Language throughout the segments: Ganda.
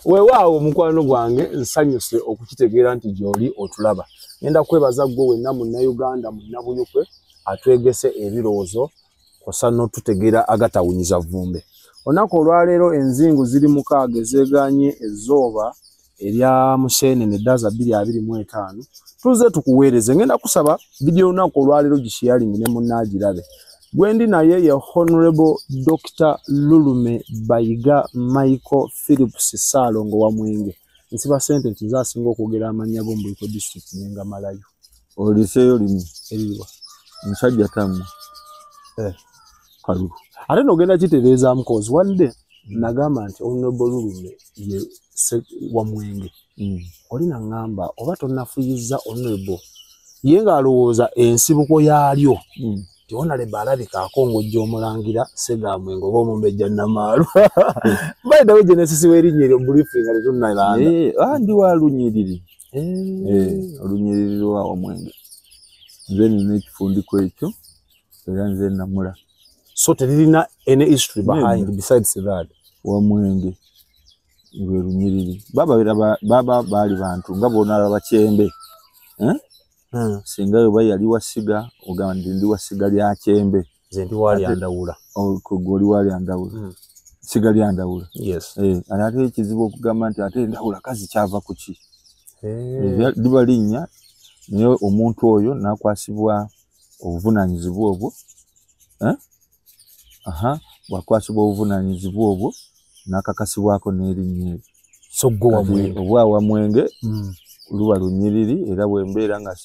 Weewaawo mukwano gwange nsanyuse okukitegeera nti gy'oli otulaba. Ngenda kwebaza gwe wenna Munnayuganda munnabuyukwe atwegese ebirowoozo kw'ossa n'otutegeera agatawunyiza vvumbe. Olunaku olwaleero enzingu ziri 6 ezeegaanye ezzooba erya Museenene eddaza 2025. Tuze tukuweereze. Ngenda kusaba vidiyo olunaku olwaleero gisharingi ne munnaagirabe. Gwendi naye ye Honorable Dr. Lulume Bayiga Michael Phillips Ssalongo wa Mwenge. Nsiba sente nti nzaasinga okwogera amannya go mu Buliko district nenga malayo. Oliseyo limu. Eriwa. Musajja tamu. Kalulu. Ate n'ogenda kitereezaamu cause one day nagamba nti Honorable Lulume ye wa Mwenge. Oli nangamba oba tonnafuyizza Honorable ye ng'alowooza ensibuko yaalyo. Honorable alabika akongojja omulangira Ssegamwengo oba Omumbejja Namaalu. By the way, Genesis w'erinnya eryo briefing nga tetunnalanda. Ndi wa Lunyiriri. Olunyiriri lwa Omwenge. Nze nina ekifundiko ekyo era nze namula. So teririna any history behind besides that. Wa Mwenge lwe Lunyiriri. Baba baali bantu nga bonna abakyembe. Singa yoba yali wasiga ogamba ndi wasiga lya Kyembe. Nze ndi wali andawula. Goli wali andawula. Siga lya andawula. Yes. Ate ekizibu okugamba nti ate ndawula kazi kyava ku ki. Liba linnya naye omuntu oyo n'akwasibwa obuvunaanyizibwa obwo. Bw'akwasibwa obuvunaanyizibwa obwo n'akakasibwako n'erinnya eryo. So gwe wa Mwenge. Obwa wa Mwenge. Luba Lunyiriri era bwembeera nga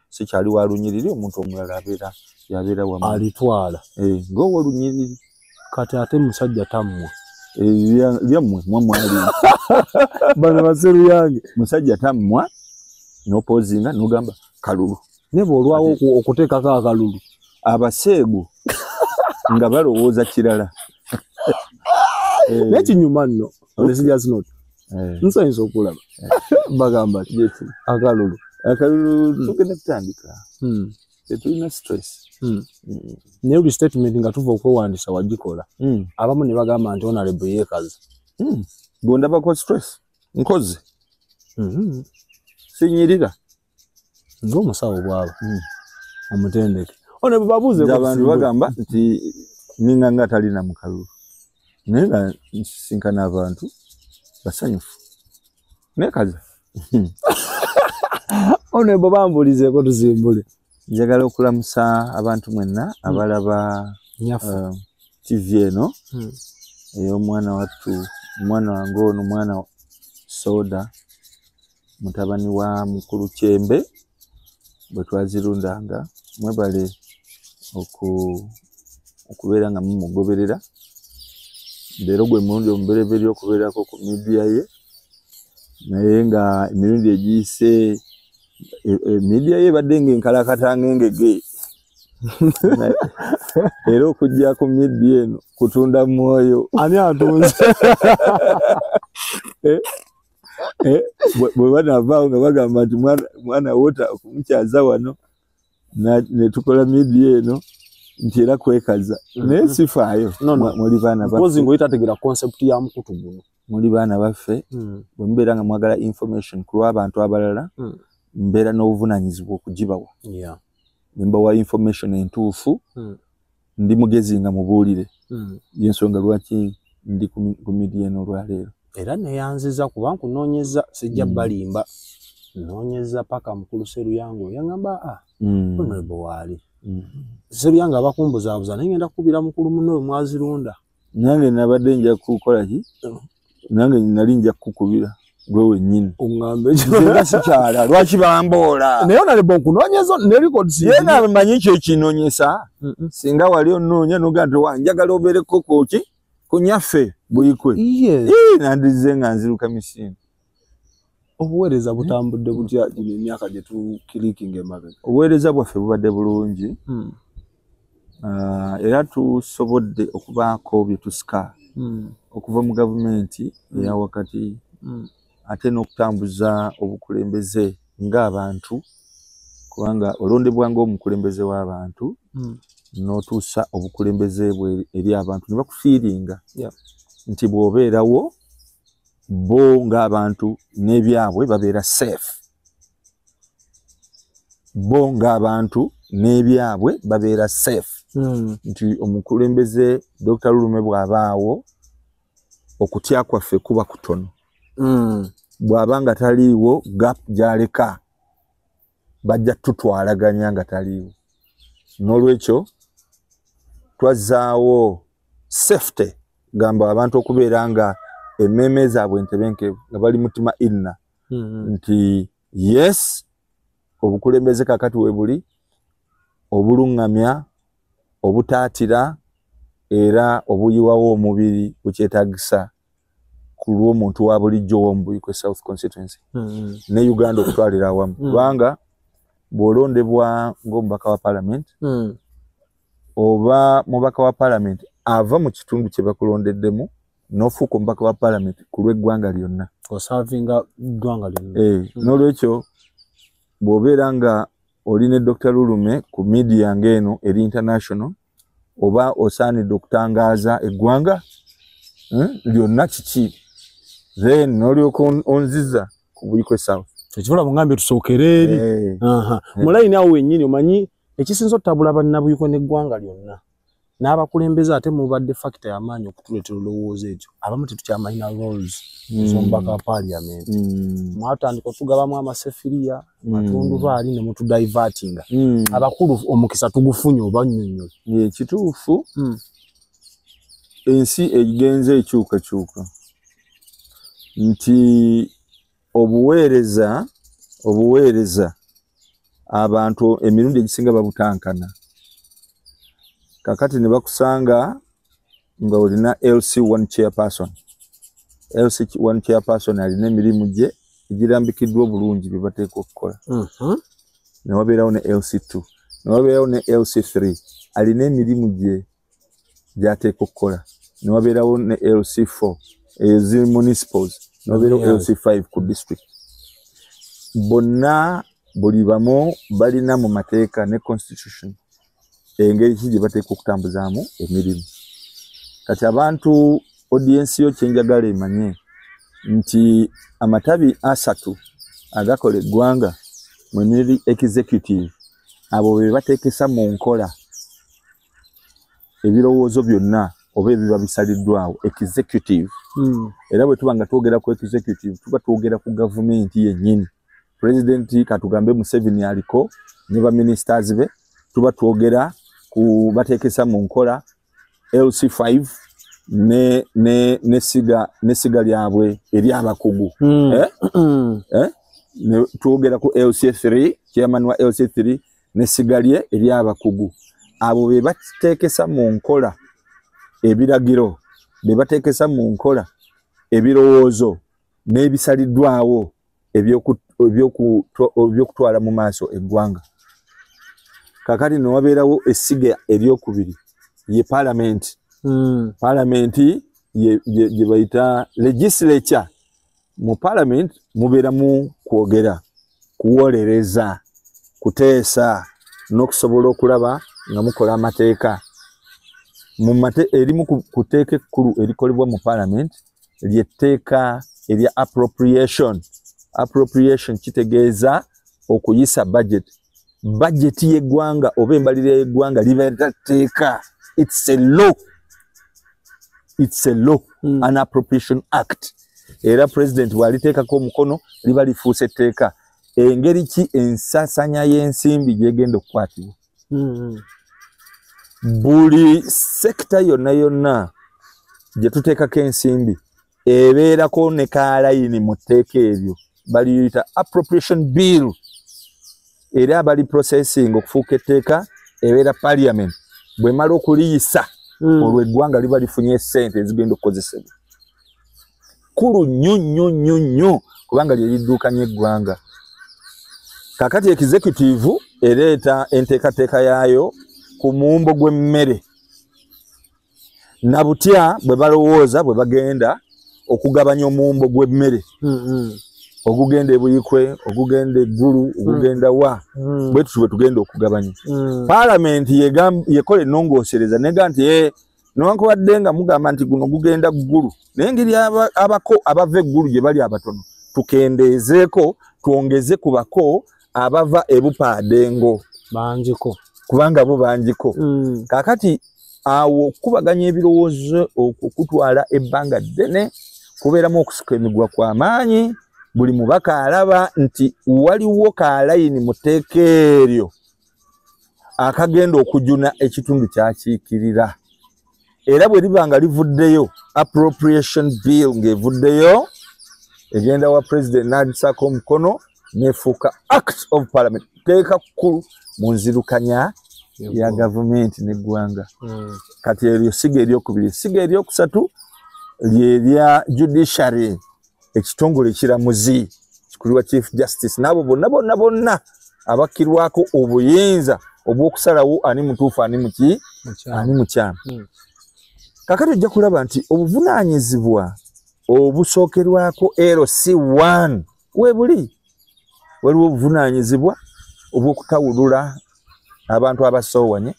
si kyali wa Lunyiriri omuntu omulala yabeera wa Mwenge. Alitwala. Ng'owa Lunyiriri. Kati ate musajja tammwe. Lyammwe mwali. Bano baseru yange. Musajja tammwa n'opoozinga n'ogamba kalulu. Ne bw'olwawo okuteekako akalulu. Abaseegu nga balowooza kirala. N'ekinyuma nno. Honestly not. Nsanyusa okulaba. Bagamba akalulu. Akalulu tugenda kutandika. Tetulina stress. Naye buli statement nga tuva okwewandiisa wagikola. Abamu ne bagamba nti Honorable yeekaze. Bw'ondabako stress nkoze. Sinyirira. Ng'omusawo bw'aba. Omutendeke. Ono bwe babuuze abantu bagamba nti ninga nga talina mu kalulu. Naye nga nsisinkana abantu basanyufu. Nekaza. Ono ebo bambulizeeko tuzimbule. Njagala okulamusa abantu mwenna abalaba TV eno ey'omwana wattu, omwana wange ono mwana Soda mutabani wa mukulu Kyembe bwe twazirundanga. Mwebale okubeera nga mumugoberera. Leero gwe mulundi omubereberye okubeerako ku media ye. Naye nga emirundi egiyise media ye badde ng'enkalakatanga engege. Era okujja ku media eno kutunda mwoyo. Ani atunze? Bwe banavaawo nga bagamba nti mwana wota okumukyaza wano ne tukola media eno nti era kwekaza. Naye sifaayo. Muli baana baffe. Mpozi ng'oyitategeera concept ya mukutu guno. Muli baana baffe. Bwe mubeera nga mwagala information ku lw'abantu abalala. Mbeera n'obuvunaanyizibwa okugibawa. Mbawa information entuufu. Ndi mugezi nga mubuulire. Y'ensonga lwaki ndi ku media eno olwaleero. Era neyanziza kuba nkunoonyeza sijja balimba. Noonyeza paka mukulu Seruyango yangamba Honorable waali. Seruyango abakumbuzaabuza naye ngenda kukubira mukulu muno oyo mwazirunda. Nange nabadde nja kukola ki? Nange nali nja kukubira gwe wennyini. Oŋŋambe nze sikyala lwaki bamboola. Naye Honorable nkunoonyeza ne records ye namanyi kyo ekinoonyesa. Singa wali onoonya n'ogamba nti wanjagala obeereko kooki kunyaffe buyikwe. Nandize nga nziruka misinde. Obuweereza butambudde butya gino emyaka gye tukirikinga emabega? Obuweereza bwaffe bubadde bulungi. Era tusobodde okubaako bye tusika okuva mu gavumenti eya wakati ate n'okutambuza obukulembeze ng'abantu kubanga olondebwa ng'omukulembeze w'abantu n'otuusa obukulembeze bwe eri abantu ne bakufiiringa nti bw'obeerawo bo ng'abantu n'ebyabwe babeera safe. Bo ng'abantu n'ebyabwe babeera safe. Nti omukulembeze Dr. Lulume bw'abaawo okutya kwaffe kuba kutono. Bw'aba nga taliiwo gap gy'aleka bajja tutwalaganya nga taliiwo. N'olwekyo twazzaawo safety gamba abantu okubeera nga emmeme zaabwe ntebenkevu nga bali mutima inna nti yes obukulembeze kakati we buli obulungamya obutaatira era obuyiwawo omubiri bukyetagisa ku lw'omuntu wa bulijjo w'omubuyikwe South Constituency ne Uganda okutwalira awamu kubanga bw'olondebwa ng'omubaka wa Parliament oba mubaka wa Parliament ava mu kitundu kye bakulondeddemu n'ofuuka omubaka wa Parliament ku lw'eggwanga lyonna osavinga ggwanga lyonna. N'olwekyo bw'obeera nga oli ne Dr. Lulume ku media ng'eno eri international oba osaanidde okutangaaza eggwanga lyonna kiki then n'olyoka onziza ku Buyikwe South. Ekibula mugambye tusookere eri. Mulayini awo wennyini omanyi ekisinza otutabula bannabuyikwe n'eggwanga lyonna n'abakulembeze ate mubadde factor y'amaanyi okutuleetera olowooza ekyo abamu tetukyamanyi na roles z'omubaka wa Parliament. Mwatandika otugabamu amasefiriya matundubaali ne mutudivertinga abakulu omukisa tugufunye oba nnyonnyole. Ekituufu ensi egenze ekyukakyuka nti obuweereza abantu emirundi egisinga babutankana. Kakati ne bakusanga nga olina LC1 chairperson. LC1 chairperson alina emirimu gye egirambikiddwa obulungi bye bateekwa okukola. Ne wabeerawo ne LC2. Ne wabeerawo ne LC3 alina emirimu gye gy'ateekwa okukola. Ne wabeerawo ne LC4 ezi municipals. Ne wabeerawo LC5 ku district. Bonna buli bamu balina mu mateeka ne constitution engeri ki gye bateekwa okutambuzaamu emirimu. Kati abantu audience yo kyenjagala emanye nti amatabi asatu agakola eggwanga mwemiri executive abo be bateekesa mu nkola ebirowoozo byonna oba ebiba bisaliddwawo executive. Era bwe tuba nga twogera ku executive tuba twogera ku gavumenti yennyini. President katugambe Museveni aliko ne ba ministers be tuba twogera ku bateekesa mu nkola LC5 ne siga lyabwe eri abakugu. Ne twogera ku LC3 chairman wa LC3 ne siga lye eri abakugu. Abo be bateekesa mu nkola ebiragiro be bateekesa mu nkola ebirowoozo n'ebisaliddwawo ebyokutwala mu maaso eggwanga. Kakati ne wabeerawo essiga eryokubiri ye Parliament. Parliament ye bayita legislature. Mu Parliament mubeera mu kwogera, kuwolereza, kuteesa n'okusobola okulaba nga mukola amateeka. Erimu ku tteeka ekkulu erikolebwa mu Parliament ly'etteeka erya appropriation. Appropriation kitegeeza okuyisa budget. Budget y'eggwanga oba embalirira y'eggwanga libeera tteeka. It's a law. It's a law. An appropriation act. Era president bw'aliteekako omukono liba lifuuse etteeka. Engeri ki ensasanya y'ensimbi gyegenda okukwatibwa. Buli sekita yonna yonna gye tuteekako ensimbi ebeerako ne kaalayini mu tteeka eryo baliyita appropriation bill. Era abali processing okufuuka etteeka ebeera Parliament bw'emala okuliyisa olwo eggwanga liba lifunye ssente ezigenda okukozesebwa. Kulu nnyo kubanga lye lidduukanya eggwanga. Kakati executive ereeta enteekateeka yaayo ku muwumbo gw'emmere. Na butya bwe balowooza bwe bagenda okugabanya omuwumbo gw'emmere. Ogugenda e Buyikwe, ogugenda eggulu, ogugenda wa. Bwe tutyo bwe tugenda okugabanya. Parliament yekola ennongoosereza nega nti newankubadde nga mugamba nti guno gugenda ggulu naye ngeri abako abava eggulu gye bali abatono tukendeezeeko twongeze ku bako abava ebupaadengo banjiko kubanga bo banjiko kaakati awo okukubaganya ebirowoozo okutwala ebbanga ddene kubeeramu okusika emiguwa kw'amaanyi buli mubaka alaba nti waliwo kaalayini mu tteeka eryo akagenda okujuna ekitundu kyakiikirira era bwe liba nga livuddeyo appropriation bill ng'evuddeyo egenda wa president n'agisako omukono nefuuka act of parliament teeka kkulu mu nzirukanya ya gavumenti n'eggwanga kati eryo siga eryokubiri siga eryokusatu lyerya judiciary ekitongole ekiramuzi kikulirwa chief justice n'abo bonna abakkirwako obuyinza obw'okusalawo ani mutuufu ani mukyamu kakati ojja kulaba nti obuvunaanyizibwa obusookerwako LC1 webuli waliwo obuvunaanyizibwa obw'okutawulula abantu abasoowanye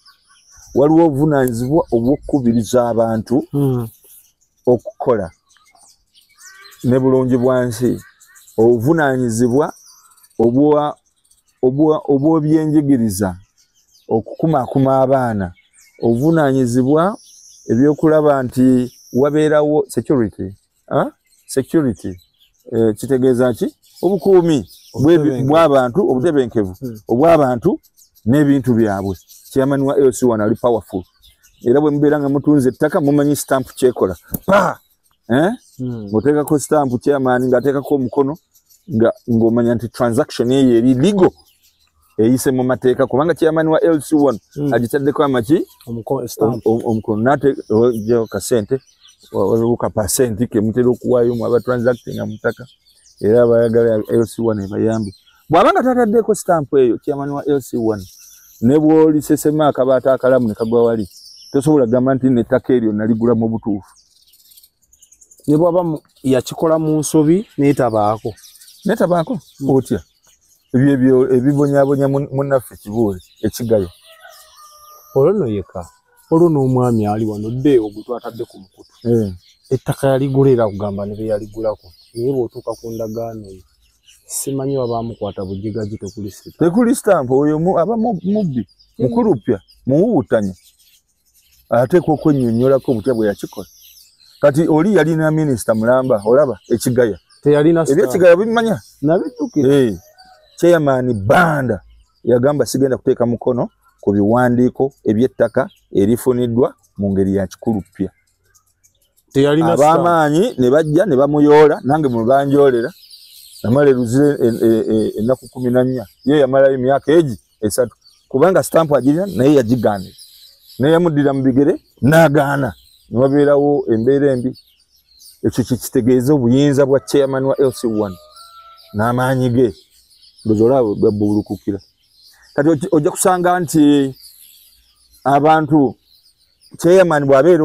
waliwo obuvunaanyizibwa obw'okukubiriza abantu okukola ne bulungi bwa nsi obuvunaanyizibwa obw'ebyenjigiriza okukumaakuma abaana obuvunaanyizibwa ebyokulaba nti wabeerawo security kitegeeza ki obukuumi bw'abantu obutebenkevu obw'abantu n'ebintu byabwe chairman wa LC1 ali powerful era bwe mubeera nga mutunze ettaka mumanyi stamp kyekola ng'oteekako stamp chairman ng'ateekako omukono ng'omanya nti transaction eyo eri legal eyise mu mateeka kubanga chairman wa LC1 agitaddeko amaki omukono n'ateekayo kasente waliwo ka pasenti ke mutera okuwaayo mu aba transacting mutaka era abayagala LC1 ebayambe bw'abanga tataddeko stamp eyo chairman wa LC1 ne bw'olisesema akabaata akalamu ne kagwa wali tosobola gamba nti n'ettaka eryo naligula mu butuufu ne bw'aba yakikola mu nsobi neetabaako otya ebyo ebibonyabonya munnaffe kibuule ekigayo olwo no yeka olwo n'omwami ali wano dde ogutwatadde ku mukutu ettaka yaligulira kugamba ne beyaligulako naye bw'otuuka ku ndagaano yo simanyi wabaamukwata bujigaji tekuli stamp oyo aba mubbi mukulupya muwuwutanya ateekwa okwennyonnyolako obutya bwe yakikola kati oli yalina minisita mulamba olaba ekigaya ebyekigaya bimanya nabijjukira chairman Banda yagamba sigenda kuteeka mukono ku biwandiiko eby'ettaka erifuniddwa mu ngeri ya kikulupya ab'amaanyi ne bajja ne bamuyoola nange mwe banjoolera namala eruzire ennaku 14 ye yamalayo emyaka egi 3 kubanga stamp agirina naye yagigaanira naye yamuddira mu bigere n'agaana ne wabeerawo embeera embi ekyo kitegeeza obuyinza bwa chairman wa LC1 n'amaanyi ge ndozolabo gabbulukukira kati ojja kusanga nti abantu chairman bw'abeera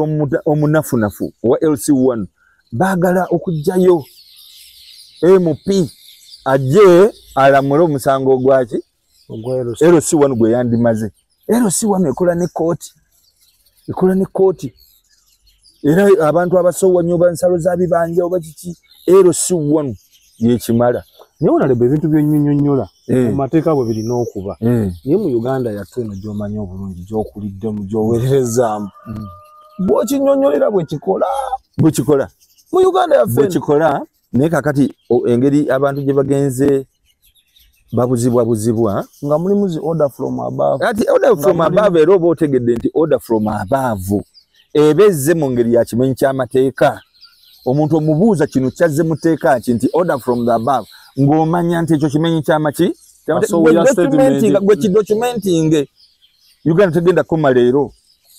omunafunafu wa LC1 baagala okujjayo MP ajje alamule omusango gwaki LC1 gwe yandimaze LC1 ekola ne kooti era abantu abasoowanya oba nsalo za bibanja oba kiki LC1 yekimala naye olaba ebintu by'ennyonnyonnyola mu mateeka bwe birina okuba naye mu Uganda yattu eno gy'omanyi obulungi gy'okuliddemu gy'oweererezaamu bw'okinnyonnyolera bwekikola mu Uganda yaffe bwekikola naye kakati engeri abantu gye bagenze babuzibwa nga mulimu zi order from above ati order from above era oba otegedde nti order from above ebezze mu ngeri ya kimenyi ky'amateeka omuntu omubuuza kino kyazze mu tteeka ki nti order from the above ng'omanya nti ekyo kimenyi kyamaki gwe kidocumenting Uganda tegenda koma leero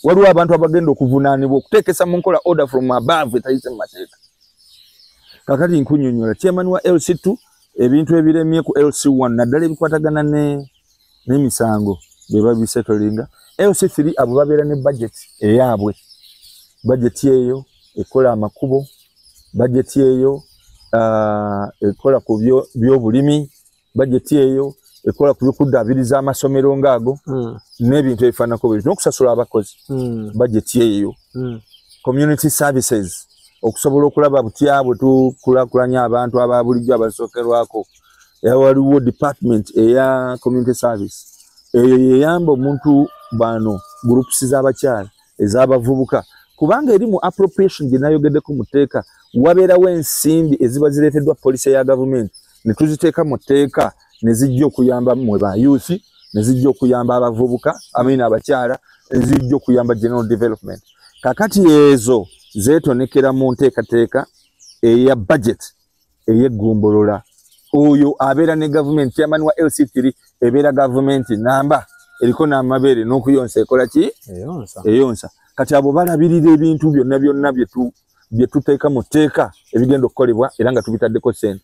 waliwo abantu abagenda okuvunaanibwa okuteekesa mu nkola order from above etayise mu mateeka kakati nkunnyonnyola chairman wa LC2 ebintu ebiremye ku LC1 naddala ebikwatagana n'emisango bye babisetolinga LC3 abo babeera ne budget eyaabwe budget eyo ekola amakubo budget eyo ekola ku by'obulimi budget eyo ekola ku by'okuddaabiriza amasomero ng'ago n'ebintu ebifaanako biri n'okusasula abakozi budget eyo community services okusobola okulaba butya bwe tukulakulanya abantu ababulijjo abasokerwako. Waliwo department eya community service eyo yeyamba omuntu bano groups z'abakyala ez'abavubuka kubanga eri mu appropriation gye nayogeddeko mu tteeka wabeerawo ensimbi eziba zireeteddwa poliisi ya gavumenti ne tuziteeka mu tteeka ne zijja okuyamba mwe ba youth ne zijja okuyamba abavubuka abakyala ne zijja okuyamba general development. Kakati ezo zeetonekera mu nteekateeka eya budget ey'eggombolola. Oyo abeera ne gavumenti chairman wa LC3 ebeera gavumenti namba eriko n'amabeere n'okuyonsa ekola ki? Eyonsa. Kati abo balabirira ebintu byonna bye tuteeka mu tteeka ebigenda okukolebwa era nga tubitaddeko ssente.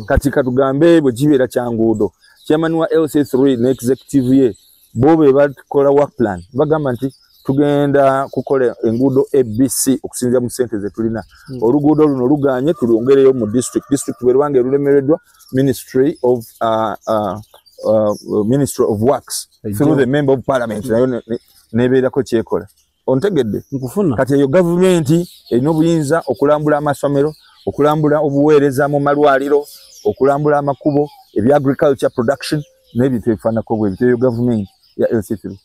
Kati katugambe bwe kibeera kya nguudo chairman wa LC3 ne executive ye bo be bakola work plan bagamba nti tugenda kukola enguudo ABC okusinzira mu ssente ze tulina. Oluguudo luno luganye tulongereyo mu district bwe lwange lulemereddwa Ministry of Works through the member of parliament nayo nebeerako kyekola. Ontegedde kati eyo gavumenti erina obuyinza okulambula amasomero, okulambula obuweereza mu malwaliro, okulambula amakubo, ebya agriculture production n'ebintu ebifaanako bwebyo. Eyo gavumenti ya LC3.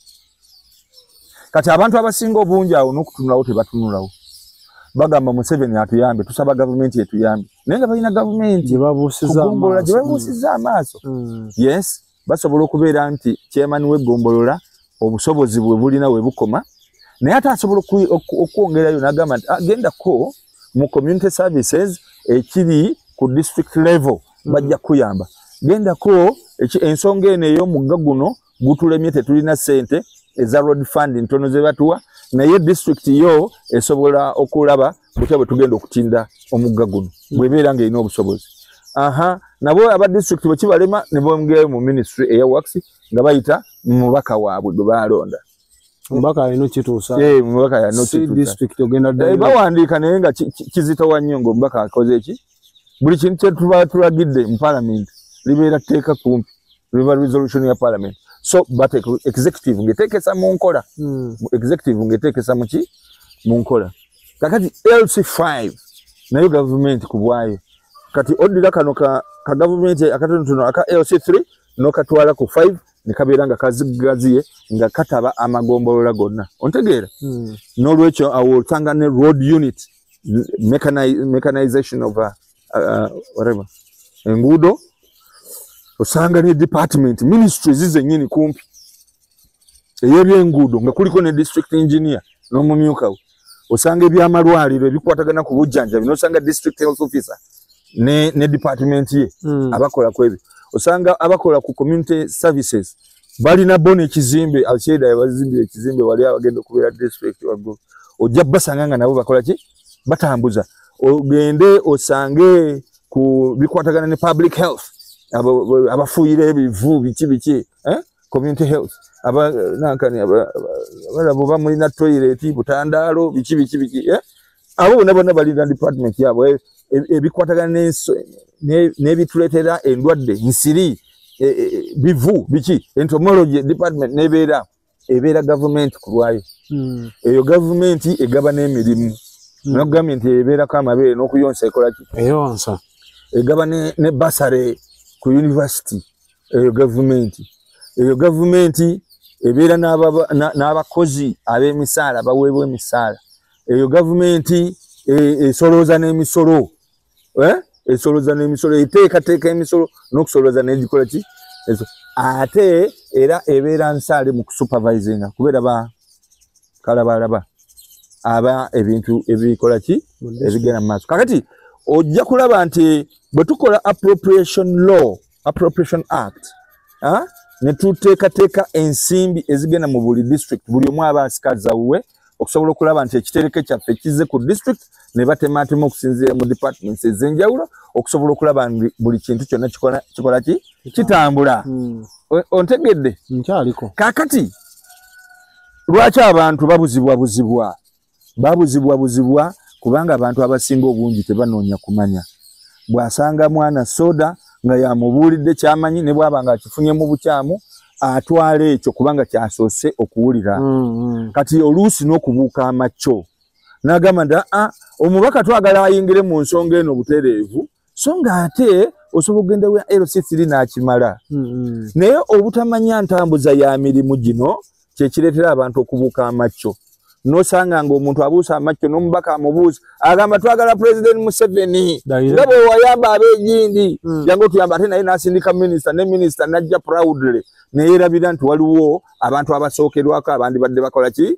Kati abantu abasinga obungi awo n'okutunulawo tebatunulawo. Bagamba Museveni atuyambe, tusaba gavumenti etuyambe. Naye nga balina gavumenti gye babuusizza amaaso. Yes, basobola okubeera nti chairman w'eggombolola obusobozi bwe bulina we bukoma. Naye ate asobola okwongerayo n'agamba nti agendako mu community services ekiri ku district level bajja kuyamba. Gendako ensonga eno ey'omugga guno gutulemye tetulina ssente eza road fund ntono ze batuwa naye district yo esobola okulaba butya bwe tugenda okutinda omugga guno bwebeera ng'erina obusobozi. Nabo aba district bwe kibalema ne bongeyo mu ministry eya works nga bayita mubaka waabwe gwe baalonda. Mubaka alina kituusa. Mubaka alina kituusa. District ogenda ddala. Bawandiika naye nga kizitowa nnyo ng'omubaka akoze eki. Buli kintu kye tuba tulagidde mu parliament libeera tteeka kumpi. Liba resolution ya parliament. So but executive ngetekesa mu nkola. Executive ngetekesa mu ki? Mu nkola. Kakati LC5 nayo government kubwayo. Kati odira kano ka government akatono aka LC3 no katwala ku 5 nikabeera nga kazigaziye nga kataba amagombolola gonna. Ontegeera? N'olwekyo awo tanga ne road unit mechanization of whatever. Enguudo osanga ne department ministries zennyini kumpi ey'ebyenguudo nga kuliko ne district engineer n'omumyuka we. Osanga ebyamalwaliro ebikwatagana ku bujjanjabi n'osanga district health officer ne department ye abakola ku ebyo. Osanga abakola ku community services balina bona ekizimbe Alsheda yabazimbira ekizimbe wali abagenda okubeera district waggulu. Ojja basanga nga nabo bakola ki? Batambuza. Ogende osange ku bikwatagana ne public health abafuuyira ebivu biki community health nankani abalabo bamulina toilet butandaalo biki abo bonna balina department yabo ebikwatagana n'ebituleetera endwadde nsiri bivu biki entomology department ebeera government ku lwayo. Eyo government egaba n'emirimu no government ebeerako amabeere n'okuyonsa ekola ki? Eyonsa. Egaba ne basare ku university. Eyo government ebeera n'abakozi ab'emisaala baweebwa emisaala. Eyo government esolooza n'emisolo. Esolooza n'emisolo eteekateeka emisolo n'okusolooza n'egikola ki? Ate era ebeera nsaale mu kusupervisinga kubeera bakalabalaba aba ebintu ebikola ki? Ebigenda mu maaso. Kakati ojja kulaba nti bwe tukola appropriation act ne tuteekateeka ensimbi ezigenda mu buli district buli omu aba asikazawuwe okusobola okulaba nti ekitereke kyaffe kize ku district ne batematema okusinziira mu departments ez'enjawulo okusobola okulaba nti buli kintu kyonna kikola ki? Kitambula. Ontegedde? Nkyaliko. Kakati lwaki abantu babuzibwa kubanga abantu abasinga obungi tebanoonya kumanya. Bw'asanga mwana soda nga yamubuulidde kyamanyi ne bw'aba nga akifunye mu bukyamu atwala ekyo kubanga kyasoose okuwulira. Kati oluusi n'okubuuka amacco n'agamba nti omubaka twagala ayingire mu nsonga eno butereevu so ng'ate osobola okugenda we LC3 n'akimala naye obutamanya ntambuza ya mirimu gino kyekireetera abantu okubuuka amacco nosanga ng'omuntu abuusa amacco n'omubaka amubuuza agamba twagala President Museveni nga bwe wayamba ab'egindi jangu otuyamba ate naye n'asindika minisita ne minisita n'ajja proudly neyeerabira nti waliwo abantu abasookerwako abandi badde bakola ki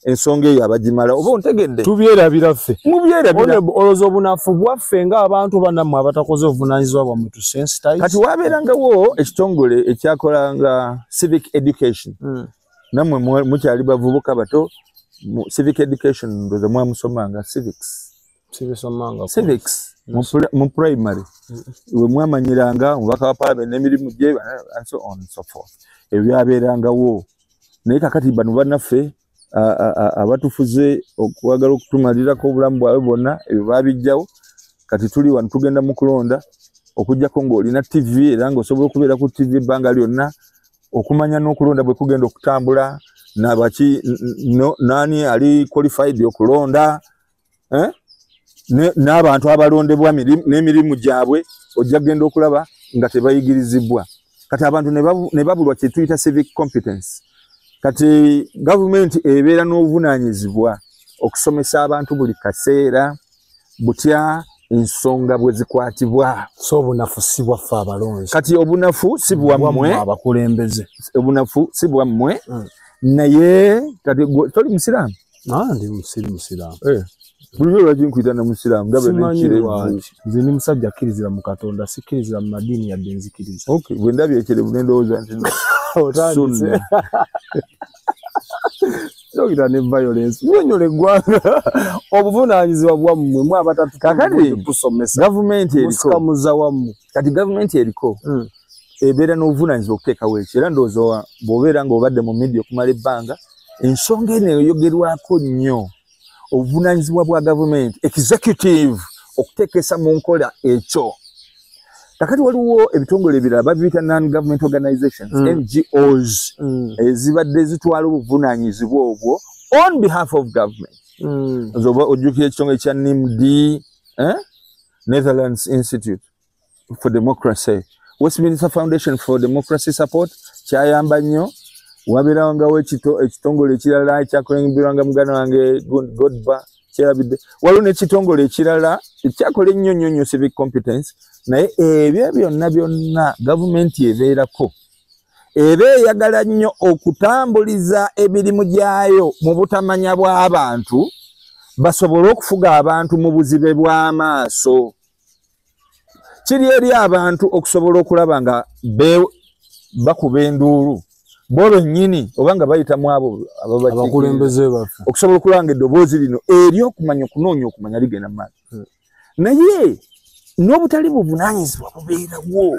ensonga eyo abagimala oba ontegedde tubyerabira ffe mubyerabira olowooza obunafu bwaffe ng'abantu bannammwe abatakoze obuvunaanyizibwa bwamwe tusensitize kati waabeerangawo ekitongole ekyakolanga civic education nammwe mukyali bavubuka bato civic education ndoza mwamusomanga civics mu primary we mwamanyiranga omubaka wa parliament n'emirimu gye and so on and so forth ebyabeerangawo naye kakati bano bannaffe abatufuze okwagala okutumalirako obulamu bwabwe bwonna ebyo babijjawo kati tuli wano tugenda mu kulonda okujjako ng'olina TV era ng'osobola okubeera ku TV ebbanga lyonna okumanya n'okulonda bwe kugenda okutambula nabaki nani ali qualified okulonda n'abantu abalondebwa n'emirimu gyabwe ojja kugenda okulaba nga tebayigirizibwa kati abantu ne babulwa kye tuyita civic competence kati gavumenti ebeera n'obuvunaanyizibwa okusomesa abantu buli kaseera butya ensonga bwe zikwatibwa so obunafu si bwaffe abalonzi kati obunafu si bwammwe abakulembeze obunafu si bwammwe naye kati toli musiraamu ndi musiraamu buli lwaki nkwita na musiraamu ndabe n'ekirevu nze ndi musajja akkirizira mu Katonda sikkiriza mu madiini yadde nzikiriza bwe ndabye ekirevu ne ndowooza nti otandise yogera ne violence nyonyola eggwanga obuvunaanyizibwa bwammwe mwe abatatu kakati tusomesa gavumenti eriko musikamuza wammwe kati gavumenti eriko ebeera n'obuvunaanyizibwa okuteekawo ekyo era ndowooza bw'obeera ng'obadde mu media okumala ebbanga ensonga eno eyogerwako nnyo obuvunaanyizibwa bwa gavumenti executive okuteekesa mu nkola ekyo kakati waliwo ebitongole ebirala babiyita non-government organizations NGOs ezibadde zitwala obuvunaanyizibwa obwo on behalf of government oba ojjukira ekitongole kya NIMD Netherlands Institute for Democracy Westminster Foundation for Democracy Support kyayamba nnyo wabeerangawo ekitongole ekirala ekyakulembirwanga muganda wange Godba kyerabidde waliwo n'ekitongole ekirala ekyakola ennyo nnyo civic competence naye ebyo byonna gavumenti ebeerako eba eyagala nnyo okutambuliza emirimu gyayo mu butamanya bw'abantu basobole okufuga abantu mu buzibe bw'amaaso kiri eri abantu okusobola okulaba nga bakuba enduulu bo bennyini oba nga bayitamu abo abakulembeze baffe okusobola okulaba nga eddoboozi lino eri okumanya okunoonya okumanya ligenda mu maaso naye n'obutali buvunaanyizibwa bubeerawo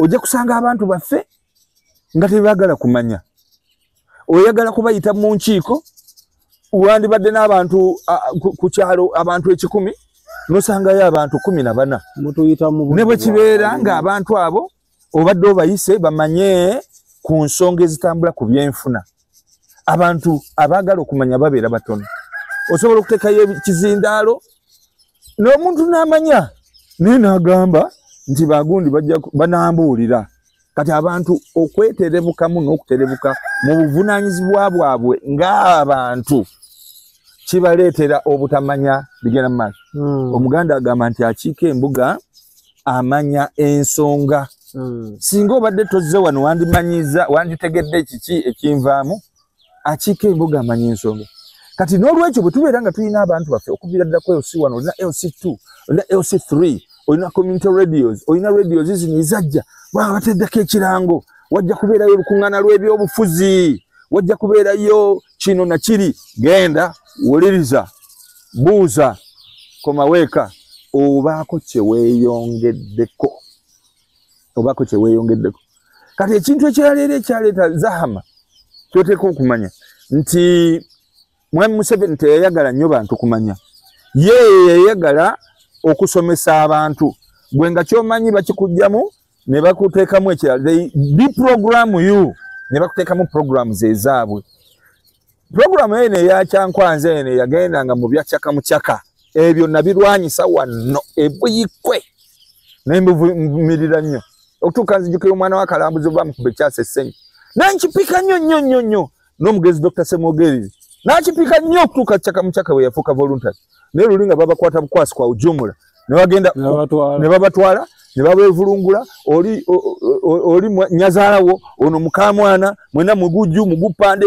ojja kusanga abantu baffe nga tebaagala kumanya oyagala kubayita mu nkiiko wandibadde n'abantu ku kyalo abantu 1,000 n'osangayo abantu 14 ne bwe kibeera ng'abantu abo obadde obayise bamanye ku nsonga ezitambula ku byenfuna abantu abaagala okumanya babeera batono osobola okuteekayo ekizindaalo n'omuntu n'amanya naye n'agamba nti bagundi banambuulira kati abantu okweterebukamu n'okuterebuka mu buvunaanyizibwa bwabwe ng'abantu kibaleetera obutamanya bigenda mu maaso omuganda agamba nti akiika embuga amanya ensonga singa obadde tozze wano wanditegedde kiki ekinvaamu akiika embuga amanya ensonga kati n'olwekyo bwe tubeera nga tulina abantu baffe okuviira ddala ku LC wano olina LC2 olina LC3 olina community radios olina radios zino ezajja bwaba bateddeko ekirango wajja kubeerayo olukuŋŋaana lw'ebyobufuzi wajja kubeerayo kino na kiri genda wuliriza buuza komaweeka obaako kyeweeyongeddeko kati ekintu ekiraleero ekyaleeta zahama kyoteeka okumanya nti Mwami Museveni teyayagala nnyo bantu kumanya ye yayagala okusomesa abantu gwe nga kyomanyi bakikujjamu ne bakuteekamu ekirala they program you ne bakuteekamu programs ezaabwe Programu ene ya Kyankwanzi ene yagendanga mu byachaka muchaka ebyo nabirwanyisa wano ebuyikwe nembumirira nnyo okutuuka nzijukira omwana wa Kalambuzi oba mukube kyase ssenyu nankipika nnyo n'omugezi Dr. Semogeri nankipika nnyo okutuuka chaka muchaka we yafuuka voluntary naye lulinga babakwata bukwasi kwa ujumula ne bagenda ne babatwala ne babevulungula oli nyazaalawo ono mukamwana mwena mugupande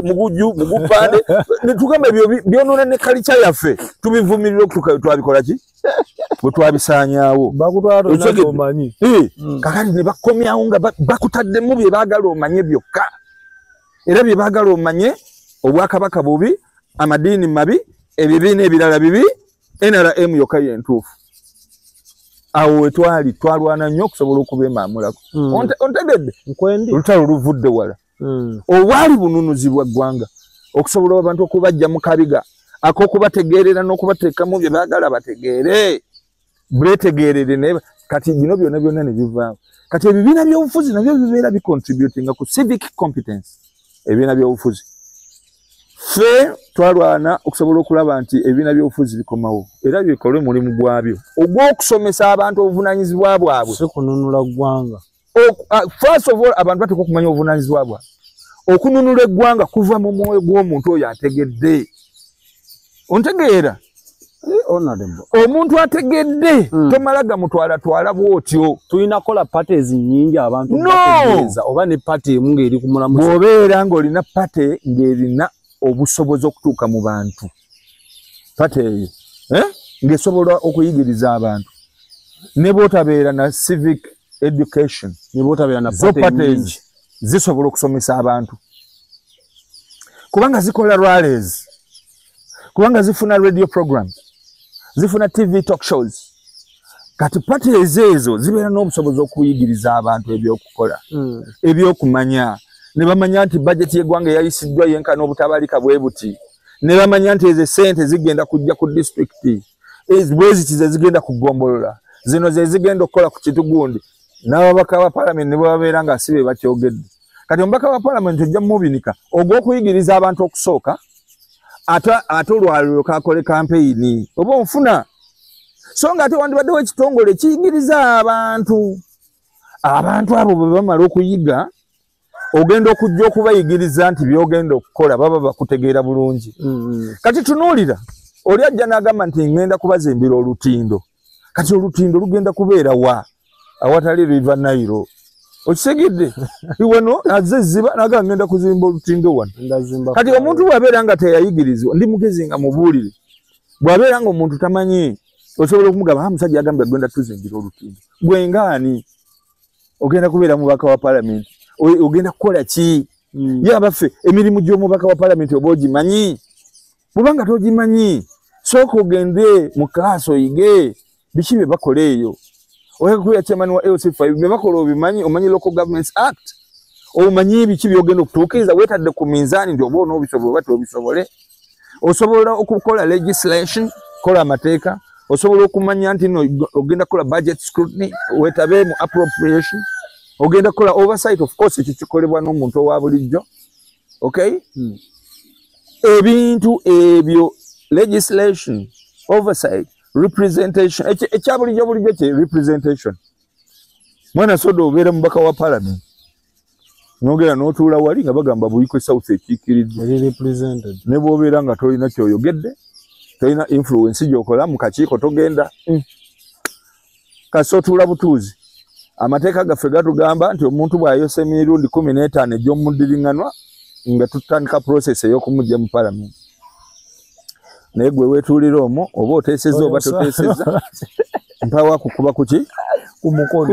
ne tugamba byonona ne culture yaffe tubivumirira okutuuka twabikola ki bwe twabisaanyaawo bakutwala omanyi kakati ne bakomyawo nga bakutaddemu bye baagala omanye byokka era bye baagala omanye obwakabaka bubi amadiini mabi ebibiina ebirala bibi NRM yokka yentuufu awo wetwali twalwana nnyo okusobola okubeemaamulako ontegedde olutalo luvudde wala obwali bununuzi bwa ggwanga okusobola abantu okubajja mu kabiga ak'okubategeerera n'okubateekamu bye baagala bategeere beetegeerere naye kati bino byonna ne bivaawo kati ebibiina by'obufuzi nabyo bibeera bicontributinga ku civic competence ebibiina by'obufuzi ffe twalwana okusobola okulaba nti ebibiina by'obufuzi bikomawo era bikole mulimu gwabyo ogw'okusomesa abantu obuvunaanyizibwa bwabwe si kununula ggwanga first of all abantu bateekwa okumanya obuvunaanyizibwa bwabwe okununula eggwanga kuva mu mwoyo gw'omuntu oyo ategedde ontegeera omuntu ategedde tomala gamutwalatwala bw'otyo tulina kola parties nnyingi abantu bategeeza oba ne party emu ng'eri ku mulamuzi bw'obeera ng'olina party ng'erina obusobozi okutuuka mu bantu party eyo ng'esobola okuyigiriza abantu ne bw'otabeera na civic education ne bw'otabeera na parties zisobola okusomesa abantu kubanga zikola rallies kubanga zifuna radio programs zifuna TV talk shows kati parties ezo zibeera n'obusobozi okuyigiriza abantu ebyokukola ebyokumanya ne bamanya nti budget y'eggwanga yayisiddwa yenkana obutabalika bwe buti ne bamanya nti ezo ssente zigenda kujja ku district bweziti ze zigenda kugombolola zino ze zigenda okukola ku kitugundi n'ababaka ba parliament ne babeera nga si be bakyogedde kati omubaka wa parliament ojja mubinika ogw'okuyigiriza abantu okusooka ate olwaliro kakole campaign oba onfuna so nga ate wandibaddewo ekitongole kiyigiriza abantu abo bwe bamala okuyiga ogenda okujja okubayigiriza nti byogenda okukola baba bakutegeera bulungi kati tunuulira oli ajja n'agamba nti ngenda kubazimbira olutindo kati olutindo lugenda kubeera wa awatali river Nile okisegedde iwano azizziba naga ngenda kuzimba olutindo wano kati omuntu bw'abeera nga teyayigirizwa ndi mugezi nga mubuulire bw'abeera nga omuntu tamanyi osobola okumugamba musajja agambye agenda tuzimbira olutindo gwe ngaani ogenda kubeera mubaka wa parliament ogenda kukola ki ye abaffe emirimu gy'omubaka wa parliament oba ogimanyi bw'obanga togimanyi sooka ogende mu kaaso oyige biki bye bakola eyo oyakuya chairman wa LC5 bye bakola obimanyi omanyi Local Governments Act omanyi biki byogenda okutuukiriza weetadde ku minzaani nti oba onoobisobola oba tobisobole osobola okukola legislation kola amateeka osobola okumanya nti ogenda kukola budget scrutiny weetabe mu appropriation ogenda kukola oversight of course ekyo kikolebwa n'omuntu owa bulijjo okay ebintu ebyo legislation oversight representation ekya bulijjo kye representation mwana soda obeera mubaka wa parliament nogera n'otuula wali nga bagamba Buikwe South ekiikiriddwa ne bw'obeera nga tolina kyoyogedde tolina influence gy'okola mu kakiiko togenda kasi otuula butuuzi amateeka gaffe gatugamba nti omuntu bw'ayosa emirundi 15 egy'omuddiringanwa nga tutandika process ey'okumujja mu parliament naye gwe weetuulira omwo oba oteesezza oba toteesezza mpawa kukuba kuki ku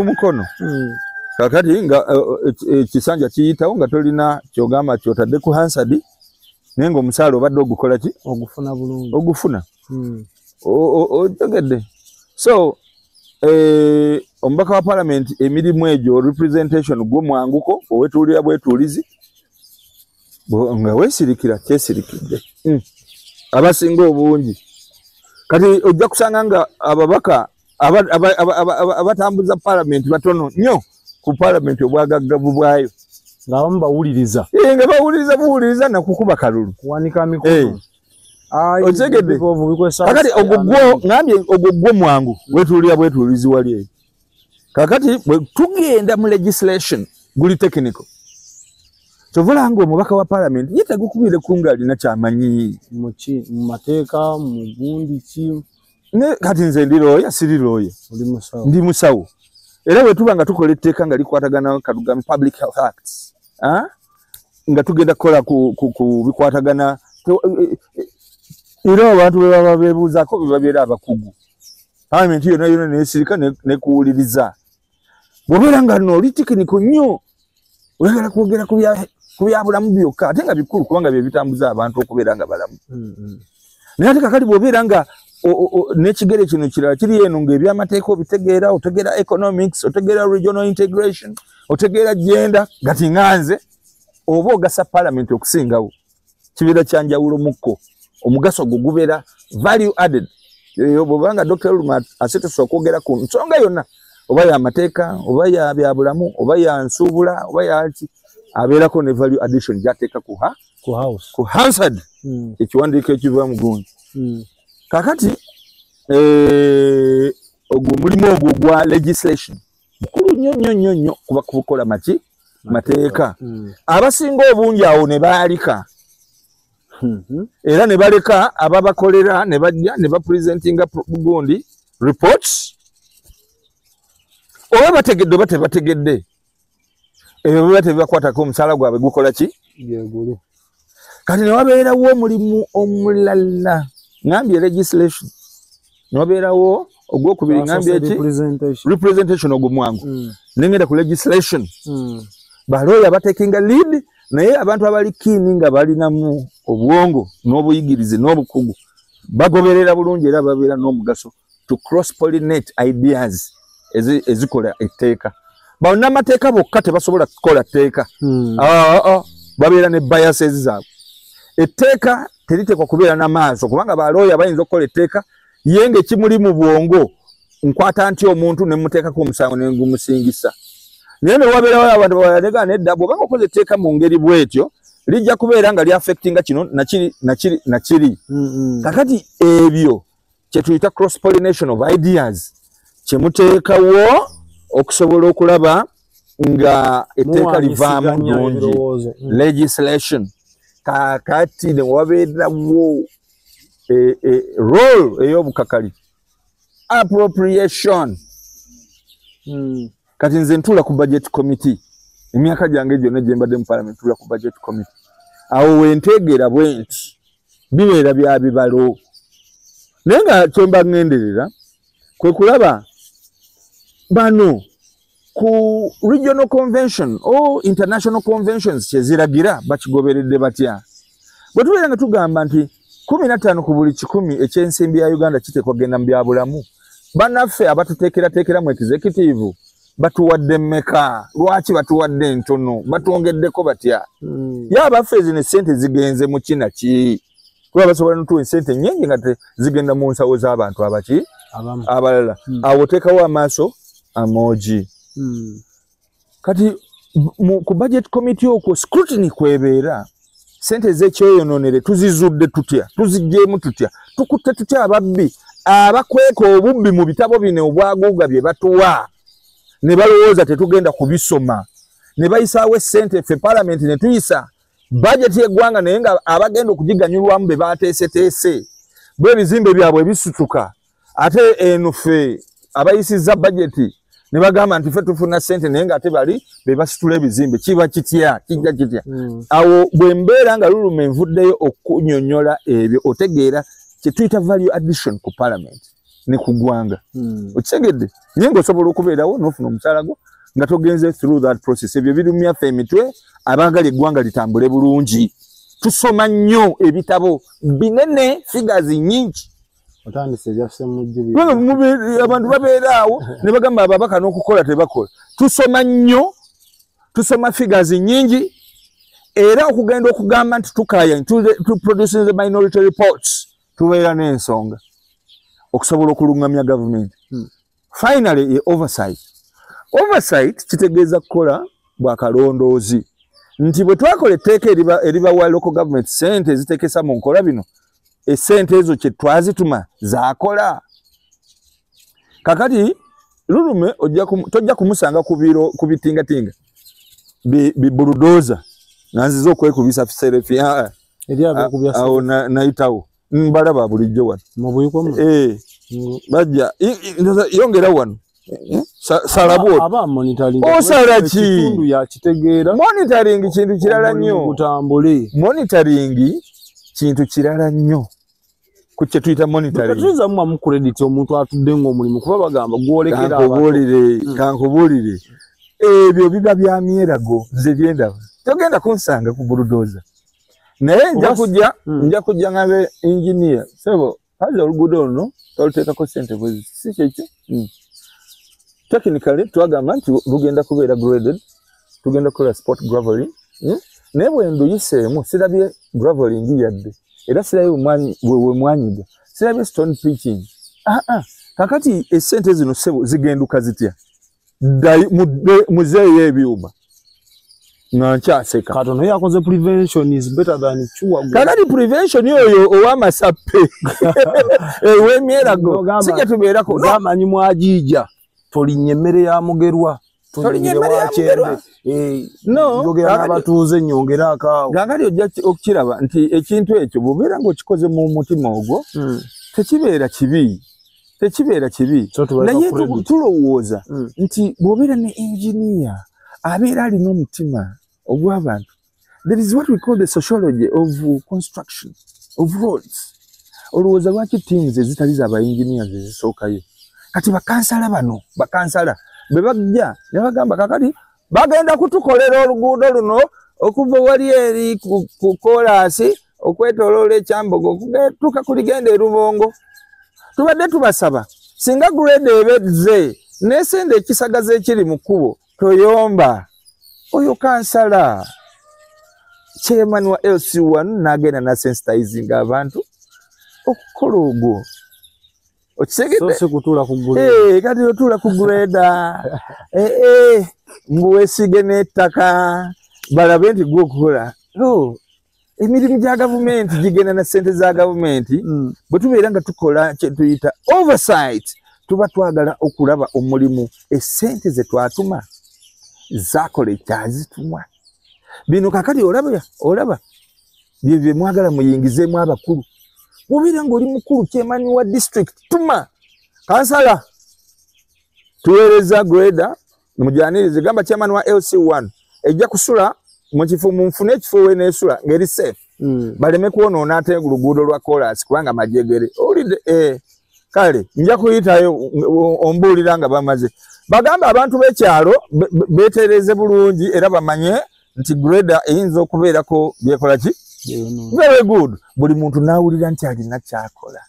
mukono kakati nga ekisanja kiyitawo nga tolina kyogamba kyotadde ku Hansard naye ng'omusaala obadde ogukola ki ogufuna bulungi ogufuna otegedde so omubaka wa parliament emirimu egyo representation gwo mwanguko owetuulira bwetuulizi nga weesirikira kyesirikidde abasinga obungi kati ojja kusanga nga ababaka abatambuza parliament batono nnyo ku parliament obwagaggavu bwayo Ngabamu bawuliriza. Nga bawuliriza nakukuba kalulu. Kuwanika mikono. Otegedde. Kakati ngambye ogwo mwangu wetulira bwetulizi wali. Kakati tugenda mu legislation guli technical. Tovula ngo omubaka wa parliament yetagukubire kungali na kyamanyi mu mateeka mu gundi ki ne kati nze ndiroya siriroya ndi musawo era bwe tuba nga tukola etteeka nga likwatagana kaduga public health acts nga tugenda kola ku bikwatagana era abantu baba bebuuzaako bibabeera abakugu parliament yonna nesirika nekuwuliriza bw'obeera nga noli tekiniko nnyo oyagala kwogera ku byabulamu byokka ate nga bikulu kubanga bye bitambuza abantu okubeera nga balamu naye ate kakati bw'obeera nga n'ekigere kino kirala kiri eno ng'ebyamateeka obitegeera otegeera economics otegeera regional integration otegeera gender gati nganze oba ogasa parliament okusingawo kibeera kyanjawulo mukko omugaso gwo gubeera value added bw'obanga Dr. Luma asetusa okwogera ku nsonga yonna oba ya mateeka oba ya byabulamu oba ya nsuubula oba yaki abeerako ne value addition gyateeka ku Hansard ekiwandiiko ekiva mu gundi kakati ogwo mulimu ogwo gwa legislation mukulu nnyo kuba kukola mateeka abasinga obungi awo ne baalika era ne baleka ababakolera ne bajja ne bapresentinga gundi reports oba bategedde oba tebategedde ebyo biba tebibakwatako omusaala gwabwe gukola ki kati ne wabeerawo omulimu omulala ngambye legislation ne wabeerawo ogwokubiri ngambye eki representation ogwo mwangu nengenda ku legislation balooya batekinga lead naye abantu abali kiini nga balinamu obwongo n'obuyigirize n'obukugu bagoberera bulungi era babeera n'omugaso to cross pollinate ideas ezikola etteeka bannamateeka bokka tebasobola kukola tteeka babeera ne biases zaabwe etteeka teriteekwa kubeera n'amaaso kubanga balooya bayinza okukola etteeka ye ng'ekimuli mu bwongo nkwata ntya omuntu ne muteekako omusango ne gumusingisa naye ne wabeerawo abantu bawalegana edda bw'obanga okoze etteeka mu ngeri bw'etyo lijja kubeera nga lyaffectinga kino nakiri kakati ebyo kye tuyita cross pollination of ideas kye muteekawo okusobola okulaba nga etteeka livaamu nnungi legislation kakati ne wabeerawo role ey'obukakali appropriation kati nze ntula ku budget committee emyaka gyange gyonna gye mbadde mu parliament ntula ku budget committee awo wenteegera bwe nti bibeera bya bibalo naye nga kyemba ŋŋenderera kwe kulaba bano ku regional convention o international conventions kyeziragira bakigoberedde batya bwe tubeera nga tugamba nti 15 ku buli 100 ekyensimbi ya Uganda kiteekwa genda mu byabulamu bannaffe abatuteekerateekera mu executive batuwadde mmeka lwaki batuwadde ntono batwongeddeko batya yabaffe zino sente zigenze mu kina ki kuba basobola notuwa sente nnyingi nga zigenda mu nsawo z'abantu abaki abalala awo teekawo amaaso amoji kati ku budget committee okwo scrutiny kwebeera sente z'ekyoyonoonere tuzizudde tutya tuziggyemu tutya tukutte tutya ababbi abakweka obubbi mu bitabo bino obwaguuga bye batuwa ne balowooza tetugenda kubisoma ne bayisaawo essente ffe parliament ne tuyisa budget y'eggwanga naye nga abagenda okugiganyulwamu be baateeseteese bwe ebizimbe byabwe ebisutuka ate eno ffe abayisizza budget ne bagamba nti ffe tufuna ssente naye nga ate bali be basitula ebizimbe kiba kitya kijja kitya awo bwe mbeera nga luluma envuddeyo okunyonnyola ebyo otegeera kye tuyita value addition ku parliament ne ku ggwanga okitegedde naye ng'osobola okubeerawo n'ofuna omusaala gwo nga togenze through that process ebyo birumya ffe emitwe abaagala eggwanga litambule bulungi tusoma nnyo ebitabo binene figures nnyingi abantu babeeraawo ne bagamba ababaka n'okukola tebakola tusoma nnyo tusoma figures nnyingi era okugenda okugamba nti tukaaya to producing the minority reports tubeera n'ensonga okusobola okulungamya government finally oversight kitegeeza kukola bwakalondoozi nti bwe twakola etteeka eriba wa local government sente ezitekesa mu nkola bino esente ezo kye twazituma zakola. Kakati Lulume tojja kumusanga ku bitingatinga bulldozer nanziza okwekubisa serefi awo nayitawo mbalaba bulijjo wano bajja yongera wano salabwo aba monitoring kitundu ya kitegeera monitoring kintu kirala nnyo gutambule monitoring kintu kirala nnyo kuche tuita monitoring tuza mu credit omuntu atudde ng'omulimu kuba bagamba gwolekera kankubulire ebyo biba bya myerago nze byenda togenda kunsanga ku bulldozer naye nja kujja ngabe engineer sebo haza oluguudo luno toluteekako sente bwezi si kyekyo technically twagamba nti lugenda kubeera graded tugenda kukola sport graveling naye bwe nduyiseemu sirabye graveling yadde era sirabye mwanyiga sirabye stone pitching kakati esente zino sebo zigenduka zitya muzeeyo ebyuma nga nkyaseka katono yakoze prevention is better than cure kakati prevention oyo ow'amasappe ew'emyerago sijja tubeerako gamanyi mwajija tolinnya emmere ya mugerwa yogera n'abatuuze nyongera akaawo kakati ojja okukiraba nti ekintu ekyo bw'obeera ng'okikoze mu mutima ogwo tekibeera kibi naye tulowooza nti bw'obeera ne engineer abeera alina omutima ogw'abantu. There is what we call the sociology of construction of roads. Olowooza lwaki teams ezitali z'aba engineers ezisookayo kati bakansala bwe bajja ne bagamba kakati bagenda kutukolera oluguudo luno okuva wali eri ku koolaasi okwetooloola ekyambogo okutuuka ku ligenda e Rubongo. Tubadde tubasaba singa grade ebezze n'esente ekisagaza ekiri mu kkubo toyomba oyo kansala chairman wa LC1 n'agenda na sensitizing abantu okukola ogwo okisegedde kati otuula ku greda mbuweesige n'ettaka balabe nti gwe okukola emirimu gya gavumenti gigenda na sente za gavumenti bwe tubeera nga tukola kye tuyita oversight tuba twagala okulaba omulimu esente ze twatuma zakola ekyazitumwa bino kakati olaba bye mwagala muyingizeemu abakulu bw'obeera ng'oli mukulu kyemani wa district tuma kansala tuweereza greda mujyanirize gamba kyemani wa LC1 ejja kusula munfune ekifo weneesula ng'eri safe baleme kwonoona ate oluguudo lwa koolaasi kubanga majegere olidde kale nja kuyitayo ombuulira nga bamaze bagamba abantu b'ekyalo beetereze bulungi era bamanye nti greda eyinza okubeerako byekola ki very good buli muntu n'awulira nti alina kyakola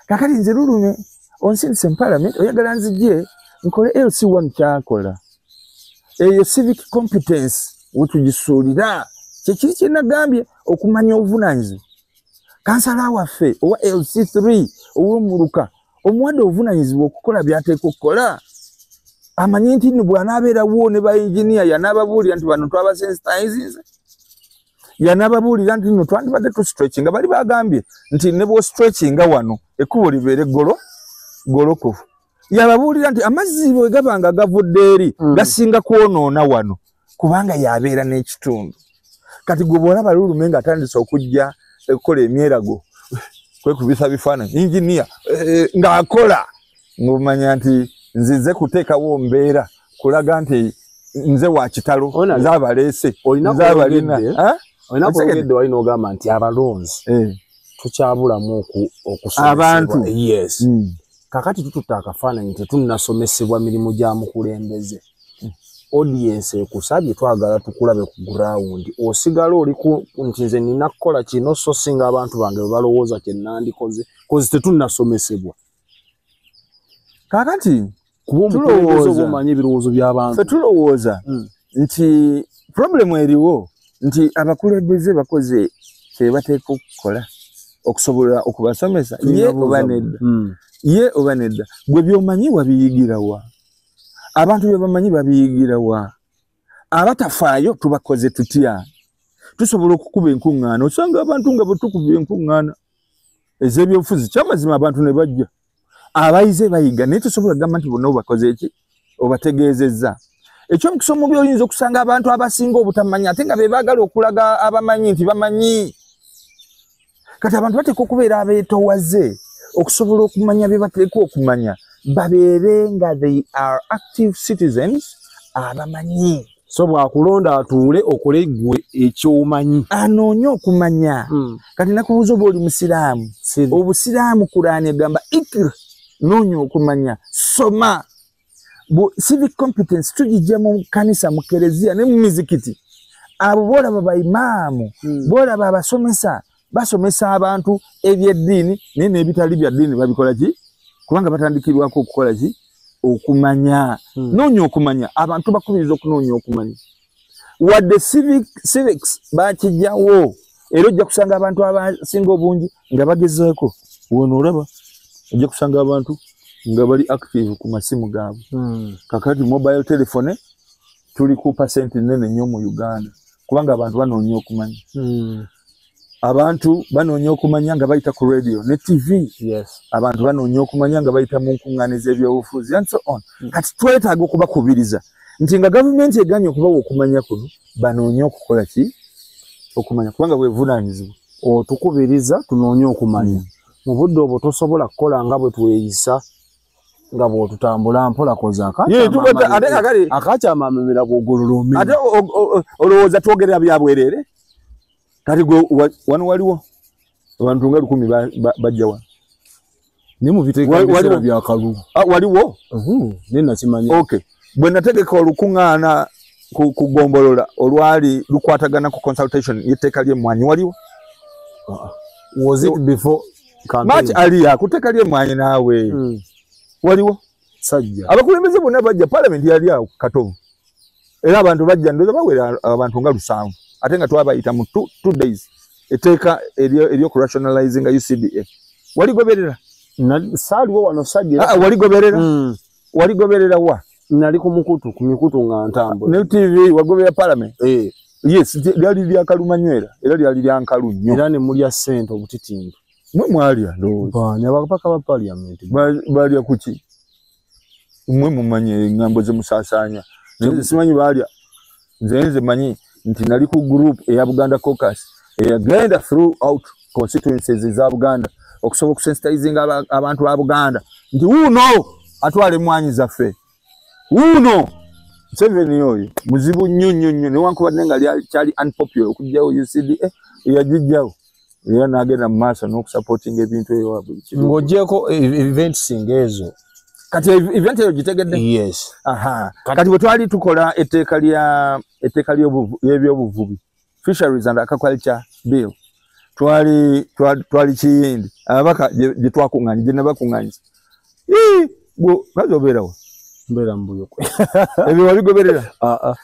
kakati nze Lulume onsindise mu parliament oyagala nzijje nkole LC1 kyakola eyo civic competence wetugisuulira kyekiri kye nagambye okumanya obuvunanyizibwa kansala waffe owa LC3 ow'omuluka omuwadde obuvunanyizibwa okukola by'ateeka okukola amanyi nti nno bw'anaabeerawo ne ba engineer yanaababuulira nti bano twabasensitizinze yanaababuulira nti nno twandibadde tustretchinga bali bagambye nti ne bw'ostretchinga wano ekkubo libeere golokofu yababuulira nti amazzi bwe gabanga gavudde eri gasinga kwonoona wano kubanga yabeera n'ekitundu kati gwe bw'olaba Lulume ng'atandise okujja okukola emyerago kwekubisa bifaananyi engineer ng'akola ng'omanya nti nzize kuteekawo mbeera kulaga nti nze wa kitalo nze abaleese nze abalina olina kwogedde walina ogamba nti abalonzi tukyabulamu abantu yes kakati tututta akafaananyi tetunnasomesebwa mirimu gya mukulembeze audience ekusabye twagala tukulabe ku ground osigala oli nti nze nina kukola kino so singa abantu bange bwe balowooza kye nnandikoze kozi tetunnasomesebwa kakati tulowooza omanyi ebirowoozo by'abantu tulowooza nti problemu eriwo nti abakulembeze bakoze kye bateeka okukola okusobola okubasomesa ye oba nedda gwe by'omanyi wabiyigira wa abantu bye bamanyi babiyigira wa abatafaayo tubakoze tutya tusobola okukuba enkuŋŋaana osanga abantu nga bwetukuba enkuŋŋaana ez'ebyobufuzi kyamazima abantu ne bajja abayize bayiga naye tusobola gamba nti bonna obakoze eki obategeezezza ekyomukisa omubi oyinza okusanga abantu abasinga obutamanya ate nga be baagala okulaga abamanyi nti bamanyi kati abantu bateeka okubeera abeetowaze okusobola okumanya bye bateeka okumanya babeere nga they are active citizens abamanyi so bwakulonda atuule okole gwe ekyomanyi anoonye okumanya kati nakubuuza oba oli musiraamu obusiraamu Kuraani egamba ikra noonya okumanya soma civic competence tugijja mu kanisa mu kereziya ne mu mizikiti abo boolaba baimaamu boolaba abasomesa basomesa abantu ebyeddiini naye n'ebitali bya ddiini babikola ki kubanga batandikirwako okukola ki okumanya noonya okumanya abantu bakubiriza okunoonya okumanya wadde civics bakijjawo era ojja kusanga abantu abasinga obungi nga bagezaako wono olaba ojja kusanga abantu nga bali active ku masimu gaabwe kakati mobile telephone tuli ku percent nene nnyo mu Uganda kubanga abantu banoonya okumanya abantu banoonya okumanya nga bayita ku radio ne TV abantu banoonya okumanya nga bayita mu nkuŋŋaana ez'ebyobufuzi and so on kati twetaaga okubakubiriza nti nga gavumenti eganye okubawa okumanya kuno banoonya okukola ki okumanya kubanga bwevunaanyizibwa otukubiriza tunoonye okumanya mu budde obwo tosobola kukola nga bwe tweyisa nga bw'otutambula mpola koza akakyamamemera bw'ogolola omenya ate olowooza twogerera byabwerere kati gwe wano waliwo abantu nga 10 bajja wano ne mu biteekebwa bya kalulu waliwo ne nakimanya okay bwe nategeka olukuŋŋaana ku gombolola olwali lukwatagana ku consultation y'etteeka ly'emmwanyi waliwo was it before campaign match aliya kuteeka ly'emmwanyi naawe waliwo sajja abakulembeze bonna bajja parliament yali awo katovu era abantu bajja ndoza bawera abantu nga 7 ate nga twabayita mu 2 days etteeka eryo ku rationalizing UCDA waligoberera saaliwo wano sajja waligoberera wa nali ku mikutu nga ntambula ne TV wagoberera parliament yes lyali lyakalumanywera era lyali lyankalu nnyo era ne mulya ssente obutitimba mwe mwalya ndowooza abapaka ba parliament balya kuki mwe mumanye engambo zemusaasaanya simanyi balya nze manyi nti nali ku group eya Buganda Caucus eyagenda throughout constituencies za Buganda okusobola okusensitizing abantu ba Buganda nti uno atwale emmwanyi zaffe uno Museveni oyo muzibu nnyo newankubadde nga kyali unpopular okujjawo UCDA eyagijjawo era n'agenda mu maaso n'okusupportinga ebintu ewaabwe ng'oggyeko events ng'ezo kati event eyo gitegedde yes kati bwe twali tukola etteeka ly'ebyobuvubi fisheries and aquaculture bill twali Kiyindi ababaka gye twakuŋŋaanya gye nabakuŋŋaanyisa kazi obeerawo mbeera mbuyokwe ebyo wabigoberera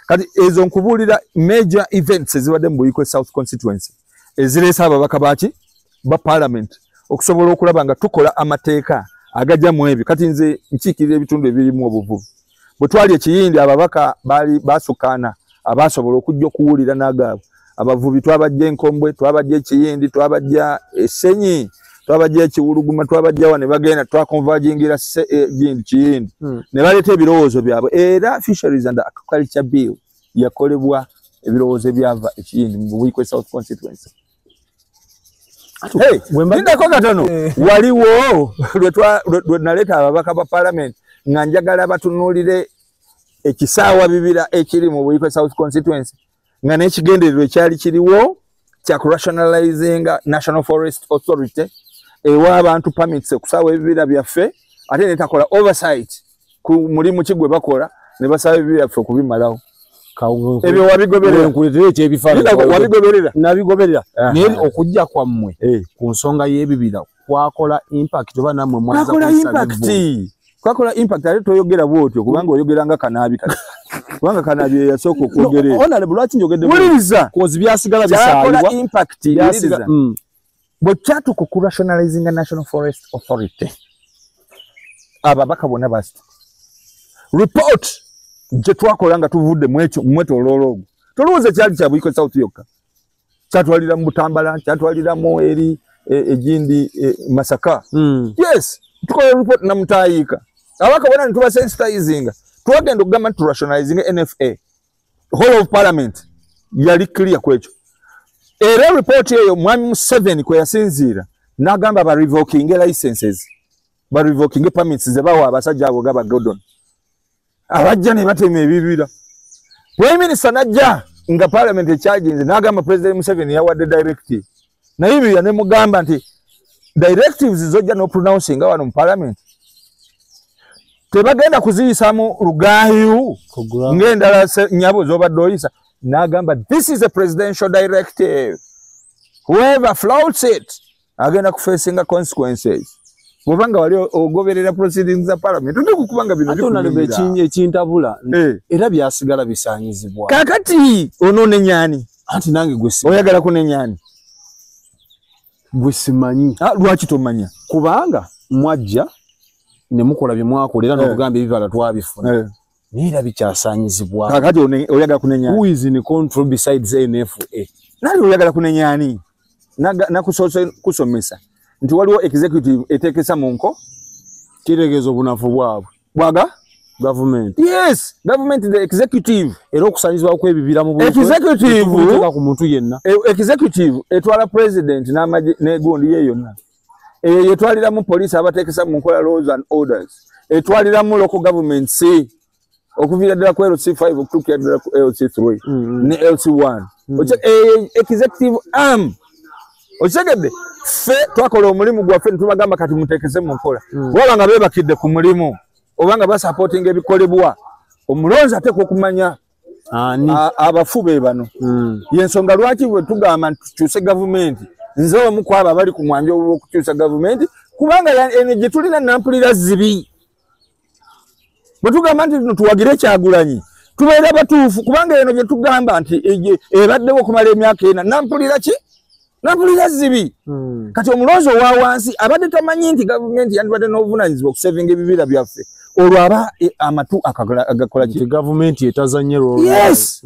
kati ezo nkubuulira major events ezibadde mu Buyikwe South constituency ezireese ababaka baki ba parliament okusobola okulaba nga tukola amateeka agajja mu ebyo kati nze nkiikirira ebitundu ebirimu obuvubi bwe twali Ekiyindi ababaka baali basukkaana abasobola okujja okuwulira n'agaabwe abavubi twabajja Enkombwe twabajja Ekiyindi twabajja Essenyi twabajja Ekiwuluguma twabajja wane bagenda twakonvergingira Kiyindi ne baleeta ebirowoozo byabwe era fisheries and aquaculture bill yakolebwa ebirowoozo byava Ekiyindi mu Buyikwe South constituency ndako katono waliwo lwe naleeta ababaka ba parliament nga njagala batunuulire ekisaawa bibira ekiri mu Buyikwe South constituency nga n'ekigendererwa ekyali kiriwo kya rationalizing National Forest Authority ewa abantu permits okusaawa ebibira byaffe ate netakola oversight ku mulimu kigwe bakola ne basaba ebibira byaffe okubimalawo ebyo wabigoberera nkuletere ekyebifaananyi wabigoberera nabigoberera naye okujja kwammwe ku nsonga y'ebibira kwakola impact oba nammwe kwakola impact ate toyogera bwotyo kubanga oyogera nga Kanaabi kati kubanga Kanaabi yasooka okwogera honorable lwaki njogedde wuliriza kozi byasigala bisaalibwa impact bwe kyatuka ku rationalizing National Forest Authority ababaka bonna basi report je twakola nga tuvudde mwetololo tolowooza kyali kya Buiko South yokka kyatwalira mu Butambala kyatwalira mu eri egindi Masaka yes tukola report na Mutayika abaka bwana ntuba sensitizing twagenda okugamba nti rationalizing NFA whole of parliament yali clear kwekyo era report eyo mwami Museveni kwe yasinzira nagamba ba revoking licenses ba revoking permits zebawa abasajja abo gaba Gordon abajja ne batema ebibira prime minister najja nga parliament echarginze nagamba president Museveni yawadde directive na hivi ya nemugamba nti directives zojja no pronouncing wano mu parliament tebagenda kuziyisamu Rugayu ngenda nyabo zobadoyisa nagamba this is a presidential directive whoever flouts it agenda kufacing consequences bobanga wali ogoberera proceedings za parliament ndikukubanga bino atonalebe ekintabula era byasigala bisanyizibwa kakati onone nyani anti nange gwesi oyagala kunenyani gwesimanyi lwaki tomanya kubanga mwajja ne mukola bye mwakolera n'okugamba ebibala twabifuna nira bikyasanyizibwa kakati oyagala kunenyani who is in control besides NFA nali oyagala kunenyani kusomesa nti waliwo executive etekesa munko kiregezo bunafu bwabwe bwaga government yes government the executive era okusanyizibwa kwebibira mu executive ku muntu yenna executive etwala president ne gundi ye yonna etwalira mu police abatekesa mu nkola laws and orders etwalira mu local government C okuvira ddala ku LC5 okutukira ddala ku LC3 ne LC1 executive arm Ochegede fe twakola omulimu gwaffe ntubagamba kati mutekeze mu nkola wala nga bebakidde ku mulimu obanga ba supporting ebikolebwa omulonzi ateko kumanya abafu be bano yensonga lwaki bwe tugamba tukyuse government nze omu kwaba bali ku mwanja okukyusa government kubanga energy tulina nampulira zibi bwe tugamba nti tuwagire Kyagulanyi tubeera batuufu kubanga eno gye tugamba nti ebaddewo okumala emyaka ena nampulira ki nampulira zibi kati omulonzi owa wansi abadde tamanyi nti government yandibadde n'obuvunanyizibwa okusevinga ebibira byaffe olwo aba amatu agakola ki government etazanye role yes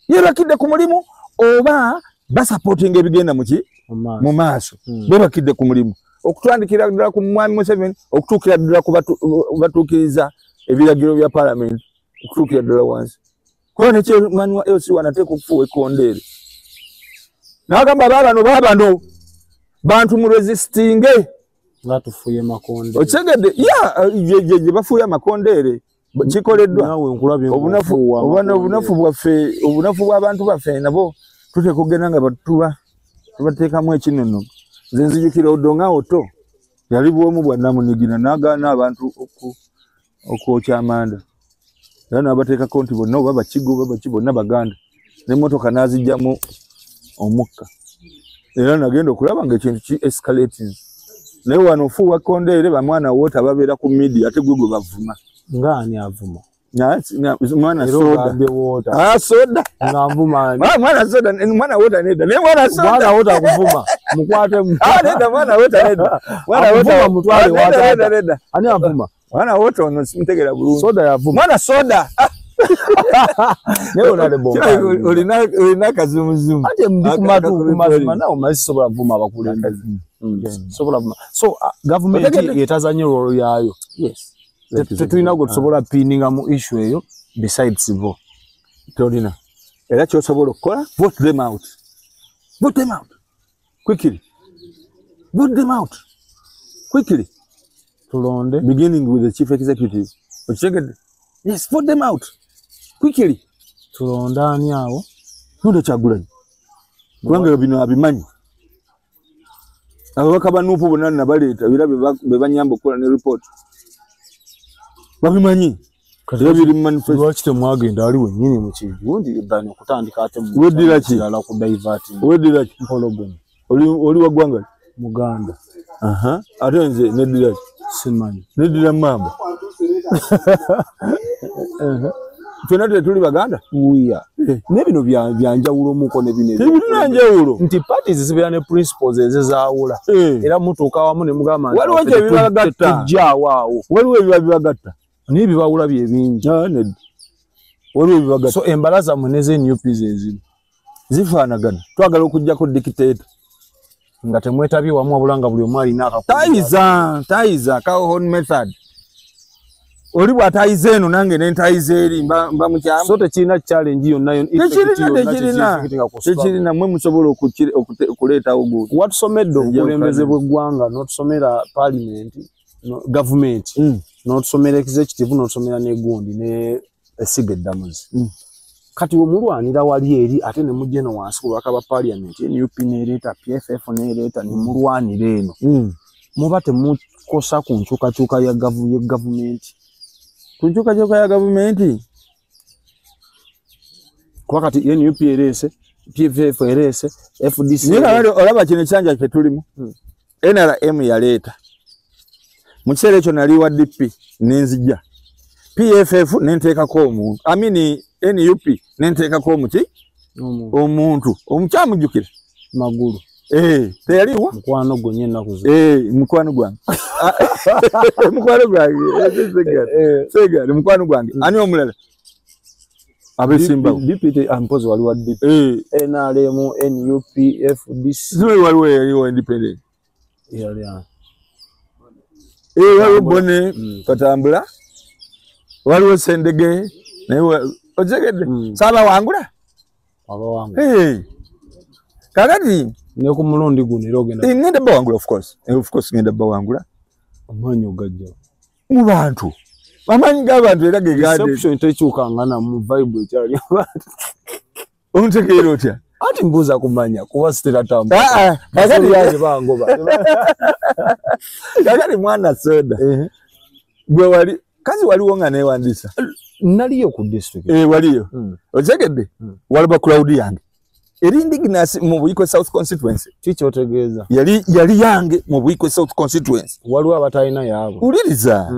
yebakidde ku mulimu oba basupporting ebigenda mu maaso bebakidde ku mulimu okutandikira ddala ku mwami Museveni okutuukira ddala ku batuukiriza ebiragiro bya parliament okutuukira ddala wansi kuba nekyo mwani wa LC1 ateeka okufuuwa ekkondeere nagamba babano bantu mu resistinge ngatufuye makonde ochegede je bafuye makondeere kikoleddwa nawe nkulabye obunafu bwaffe obunafu bw'abantu baffe nabo tutekugenda nga tubateekamu ekinono nze nzijukira Odonga Oto yali bwomu bwa Namunigina nagaana abantu okwokya amanda era n'abateekako nti bonna oba bakigo oba baki bonna baganda n'emmotoka n'azijjamu omukka era nagenda okulaba ng'ekintu ki escalating naye wano ofuuwa kondeere bamwana woota babeera ku media ate gwe bavuma ngaani avuma mwana soda mwana woota nedda naye mwana woota kuvuma mukwate nedda mwana woota nedda mwana mutwale wata nedda ani avuma mwana woota ono simutegera bulungi soda yavuma mwana soda Never not a bomb. Olina kazumuzumu. Ate mbikumatu kumazima na omasi sobola vuma abakulembeze. Sobola vuma. So government etazanye role yayo. Yes. Tetulina go tusobola pininga mu issue eyo besides vo. Tolina. Era kyo sobola okukola vote them out. Vote them out. Quickly. Vote them out. Quickly. Tulonde. Beginning with the chief executive. Yes, vote them out. Quickly. Tulondani awo. Nunda Kyagulanyi. Kubanga bino abimanyi. Ababaka banuupu bonna nabaleeta bira be banyamba okukola ne report. Babimanyi. Era biri mu manifesto. Lwaki temwagenda ali wennyini mu kivundi ddani okutandika ate mu weddira ki? Ku diverting. Weddira ki? Mpologoma. Oli wa ggwanga? Muganda. Ate nze neddira ki? Simanyi. Neddira Mamba. Fena tuli Baganda uya nebino byanjawulo muko nebine tebinanjawulo nti parties zibira ne principles ezezaawula era mutuuka wamu ne mugamba nti waliwo ebibagatta tujja waawo waliwo ebibagatta n'ebibawula bye bingi waliwo ebibagata. So embalaza mweneze NUP zezino zifaanagana twagala okujjako dictator nga temwetabye wamu wabulanga buli omu alina tayiza Calhoun method oli bw'atayiza eno nange nentayiza eri mba mukyamu. So tekirina challenge yonna tekirina mwe musobola okuleetawo guti watusomedde obukulembeze bw'eggwanga n'otusomera parliament government n'otusomera executive n'otusomera n'egundi ne esiga eddamuzi kati omulwanira wali eri ate ne mujje no wansi ku baka ba parliament NUP nereeta PFF nereeta ne mulwanira eno muba temukosa ku nkyukakyuka ya government kunkyukakyuka ya gavumenti kwa kati NUP erese PFF erese FDC nira olaba kino kyanja kye tulimu NRM yaleeta mu kiseera ekyo nali wa DP nenzija PFF nenteekako omuntu NUP nenteekako omuntu omukyamujjukira magulu teyaliwo mukwano gwo nye nnaku mukwano gwange mukwano gwange segari mukwano gwange ani omulala abesimbawo DPT ampozi wali wa DP NRM NUP FDC zimwe waliwo yaliwo independent waliwo Bone Katambula waliwo Sendege naye ojegedde saba wangula kakati ne ku mulundi guno era ogenda ngenda bawangula of course ngenda bawangula amanyi ogajja mu bantu amanyi g'abantu era ge gade reception tekyukangana mu vibe ekyali ontegeera otya ati mbuuza kumanya kuba sitera tamu kakati yaje bangoba kakati mwana soda gwe wali kazi waliwo nga neewandisa naliyo ku district waliyo otegedde waliba crowd yange eri indignasi mu Buikwe South constituency kikyotegeeza yali yange mu Buikwe South constituency waliwo abatalina yaabo uliriza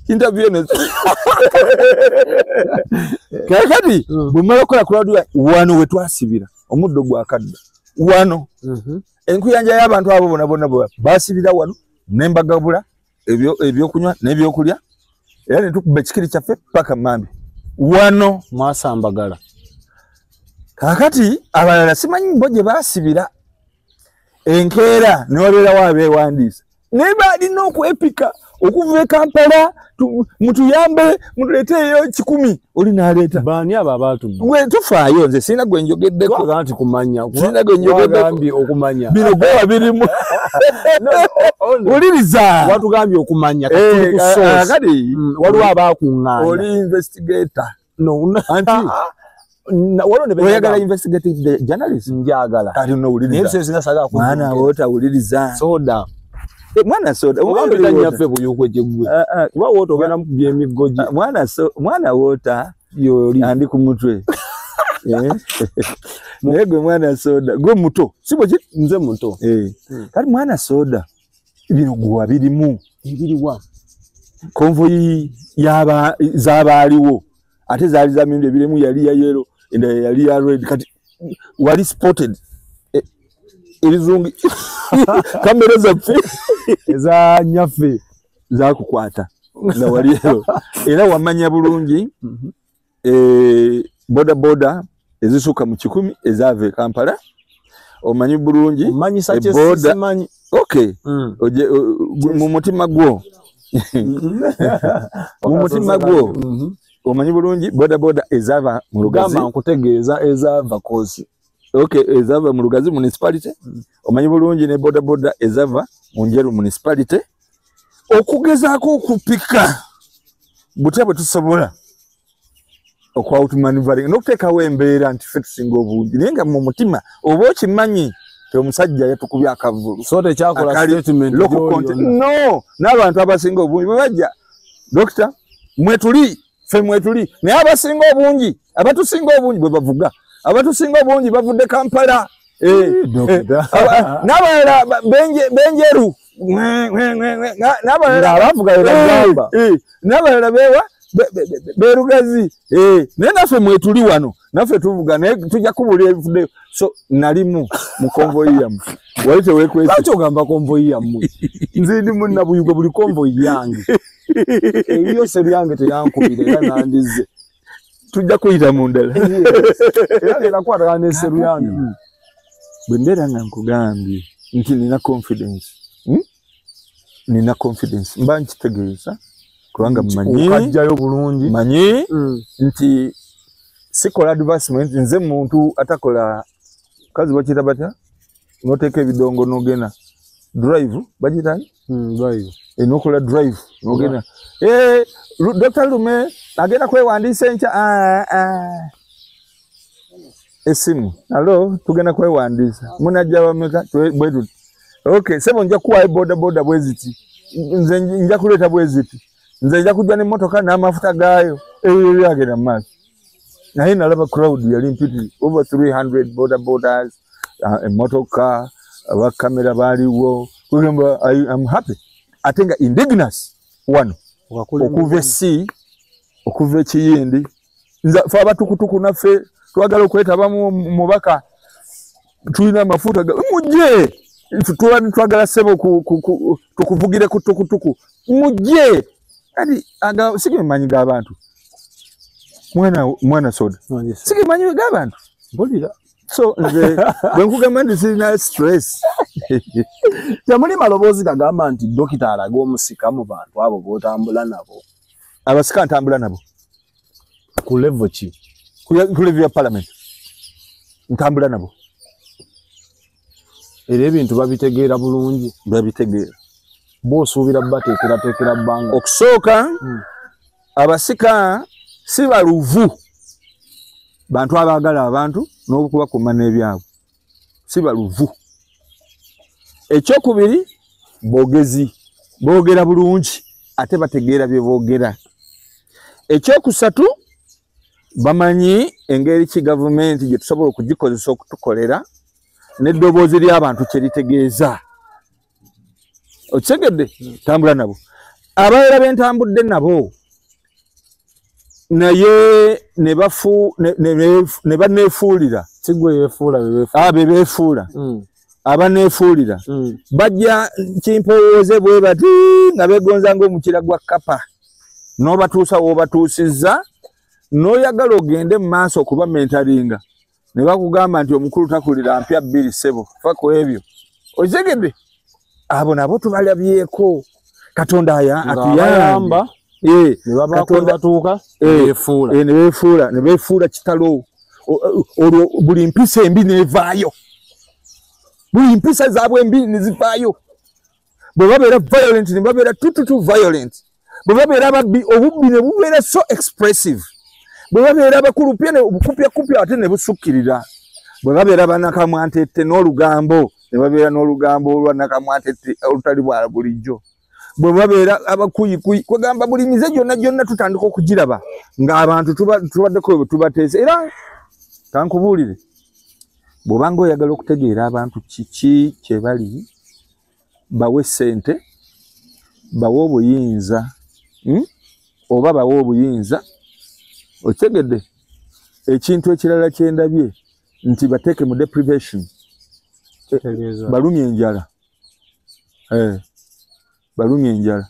interview ne kakati bumala kola crowd wano wetwasibira omuddo gwakadda wano enkuyanja y'abantu abo bonna basibira wano nembagabula ebyokunywa n'ebyokulya era ne tukuba ekikiri kyaffe paka mambi wano mwasambagala kakati abalala simanyi mbo gye basibira enkeera ne wabeerawo abeewandiisa naye baalina okwepika okuva e Kampala mutuyambe mutuleeteeyo 1,000 oli n'aleeta baani abo abaatudde gwe tufaayo nze sirina gwe njogeddeko twagaa nti kumanya sirina gwe njogeddeko okumanya bino gwewa birimu uliriza watugambye okumanya kati waliwo abaakuŋŋaanya oli investigator anti oyagala investigative journalist njagala kati no uliriza mwana wota uliriza soda mwana soda omwambira nyaffe buyukwe kyegwe kuba wota ogenda mukubya emiggoji mwana wota yoli andi ku mutwe naye gwe mwana soda gwe muto sibwe ki nze muto kati mwana soda bino gwa birimu ebiriwa konvoyi z'abaaliwo ate zaali za mirundi ebirimu yali ya yellow endala yali ya red kati wali spotted ebizungu kamera zaffe eza nyaffe zakukwata nga wali era wamanya bulungi boda ezisuka mu 1,000 ezaava e Kampala omanyi bulungi boda okay mu mutima gwo mu mutima gwo omanyi bulungi boda ezaava mu Lugazi gamba nkutegeeza ezaava kozi okay ezaava mu Lugazi municipality omanyi bulungi ne boda ezaava mu Njeru municipality okugezaako okupika butebe tusobola okwautumanuvering n'okuteekawo embeera nti ffe tusinga obungi naye nga mu mutima oba okimanyi ti omusajja yatukubya akavulu so tekyakola statement no n'abantu abasinga obungi bwe bajja dokita mwetuli ffe mwetuli naye abasinga obungi abatusinga obungi bwe bavuga abatusinga obungi bavudde Kampala n'abalala benjeru n'abalala bewa berugazi naye naffe mwetuli wano naffe tuvuga naye tujja kubulira ebivuddeyo so nalimu mu konvoyi yammwe wali teweekwesi lwaki ogamba konvoyi yammwe nze ndi munnabuyuga buli konvoyi yange eyo se lyange teyankubira era nandize tujja kuyita mu ndala era kwatagana n'esseru yange bwe mbeera nga nkugambye nti nina confidence mba nkitegeeza kubanga okajjayo bulungi manyi nti sikola advancement nze muntu atakola kazi bakiyita batya noteeka ebidongo n'ogenda drive bakiyitani drive nokola drive n'ogenda Dr. Lume agenda kwewandiisa enkya esimu alo tugenda kwewandiisa munajja bameka bwetuti okay sebo nja kuwayo boda bweziti nze nja kuleeta bweziti nze nja kujja n'emmotoka n'amafuta gaayo byagenda mu maaso naye nalaba crowd yali mpitiri over 300 bodas emmotoka abakamera baaliwo kugamba I'm happy ate nga indigenous wano okuva esi okuva ekiyindi nze fe abatukutuku naffe twagala okwetaba mubaka tulina amafuta mujje twagala sebo tukuvugire ku tukutuku mujje kati sikimanyi g'abantu mwana soda sikimanyi g'abantu mbulira so nze bwe nkugamba nti sirina stress temuli maloboozi gagamba nti dokita alaga omusika mu bantu abo b'otambula nabo abasika ntambula nabo ku level ki ku level ya parliament ntambula nabo era ebintu babitegeera bulungi babitegeera b'osuubira bateekerateekera bbanga okusooka abasika si baluvu bantu abaagala abantu n'okubakuma n'ebyabwe si baluvu ekyokubiri boogezi boogera bulungi ate bategeera bye boogera ekyokusatu bamanyi engeri ki gavumenti gye tusobola okugikozesa okutukolera n'eddoboozi ly'abantu kye litegeeza okitegedde tambula nabo abaera bentambudde nabo naye ne baneefuulira bebeefuula abaneefuulira bajja kimpowooze bwe bati nga beegonza ng'omukira gwa kapa n'obatuusa w'obatuusizza n'oyagala ogende mu maaso okuba mentalinga ne bakugamba nti omukulu takulira mpya 2 ssebo fa ku ebyo okitegedde abo nabo tubalabyeko katonda atuyamba ne beefuula kitalo olwo buli mpisa embi nevaayo buli mpisa zaabwe embi nezivaayo bwe babeera violent ne babeera tututu violent bwe babeera ababbi obubbi ne bubeera so expressive bwe babeera abakulupya ne obukupyakupya ate ne busukkirira bwe babeera banakamwantette n'olugambo ne babeera n'olugambo olwanakamwantette olutali bwa bulijjo bwe babeera abakuyikuyi kwegamba buli mize gyonna tutandika okugiraba ng'abantu tubaddeko bwe tubateese era kankubuulire bw'obanga oyagala okutegeera abantu kiki kye bali bawe ssente bawe obuyinza oba bawe obuyinza okitegedde ekintu ekirala kyendabye nti bateeke mu deprivation balumye enjala balumye enjala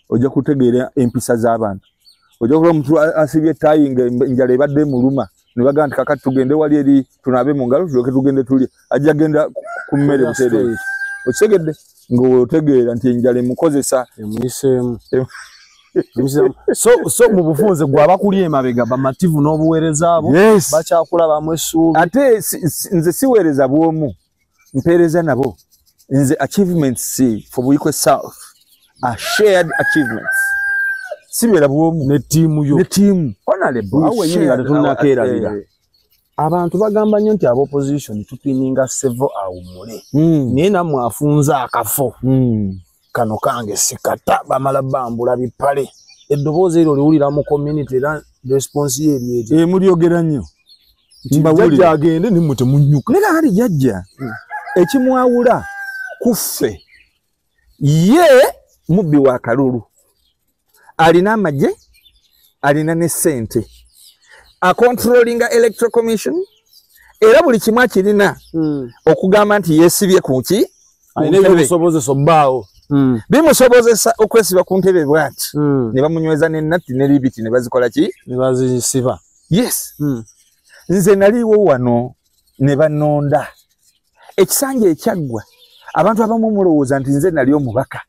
ojja kutegeera empisa z'abantu ojja kuba omuntu asibye ettaayi nga enjala ebadde muluma ne bagamba nti kakati tugende wali eri tunaabe mu ngalo tulyoke tugende tulye ajja genda ku mmere butereevu okitegedde ng'otegeera nti enjala emukozesa emuyiseemu so mu bufunze gwaba kuli emabega bamativu n'obuweereza abo bakyakulabamu essuubi ate nze siweereza bw'omu mpeereza nabo nze achievements for Buikwe South are shared achievements sibeera bw'omu ne ttiimu honorable awe yinga tetunnakeerabira abantu bagamba nnyo nti ab'opposition tupininga sevo awumule naye nammwe afunze akafo kano kange sikata bamala bambula bipale eddoboozi eryo liwulira mu community era response ye mulyogera nnyo jjajja agende nimmwe temunnyuka naye hali jjajja ekimwawula kuffe ye mubbi wa kalulu alina amagye alina ne ssente acontrollinga electoral commission era buli kimu akirina okugamba nti yeesibye kuki alina ebyobusobozesa obbaawo bimusobozesa okwesiba ku ntebe bwati ne bamunyweza n'ennatti ne libiti ne bazikola ki ne bazisiba Yes. Nze naliwo wano ne banonda ekisanja ekyaggwa abantu abamu mulowooza nti nze nali omubaka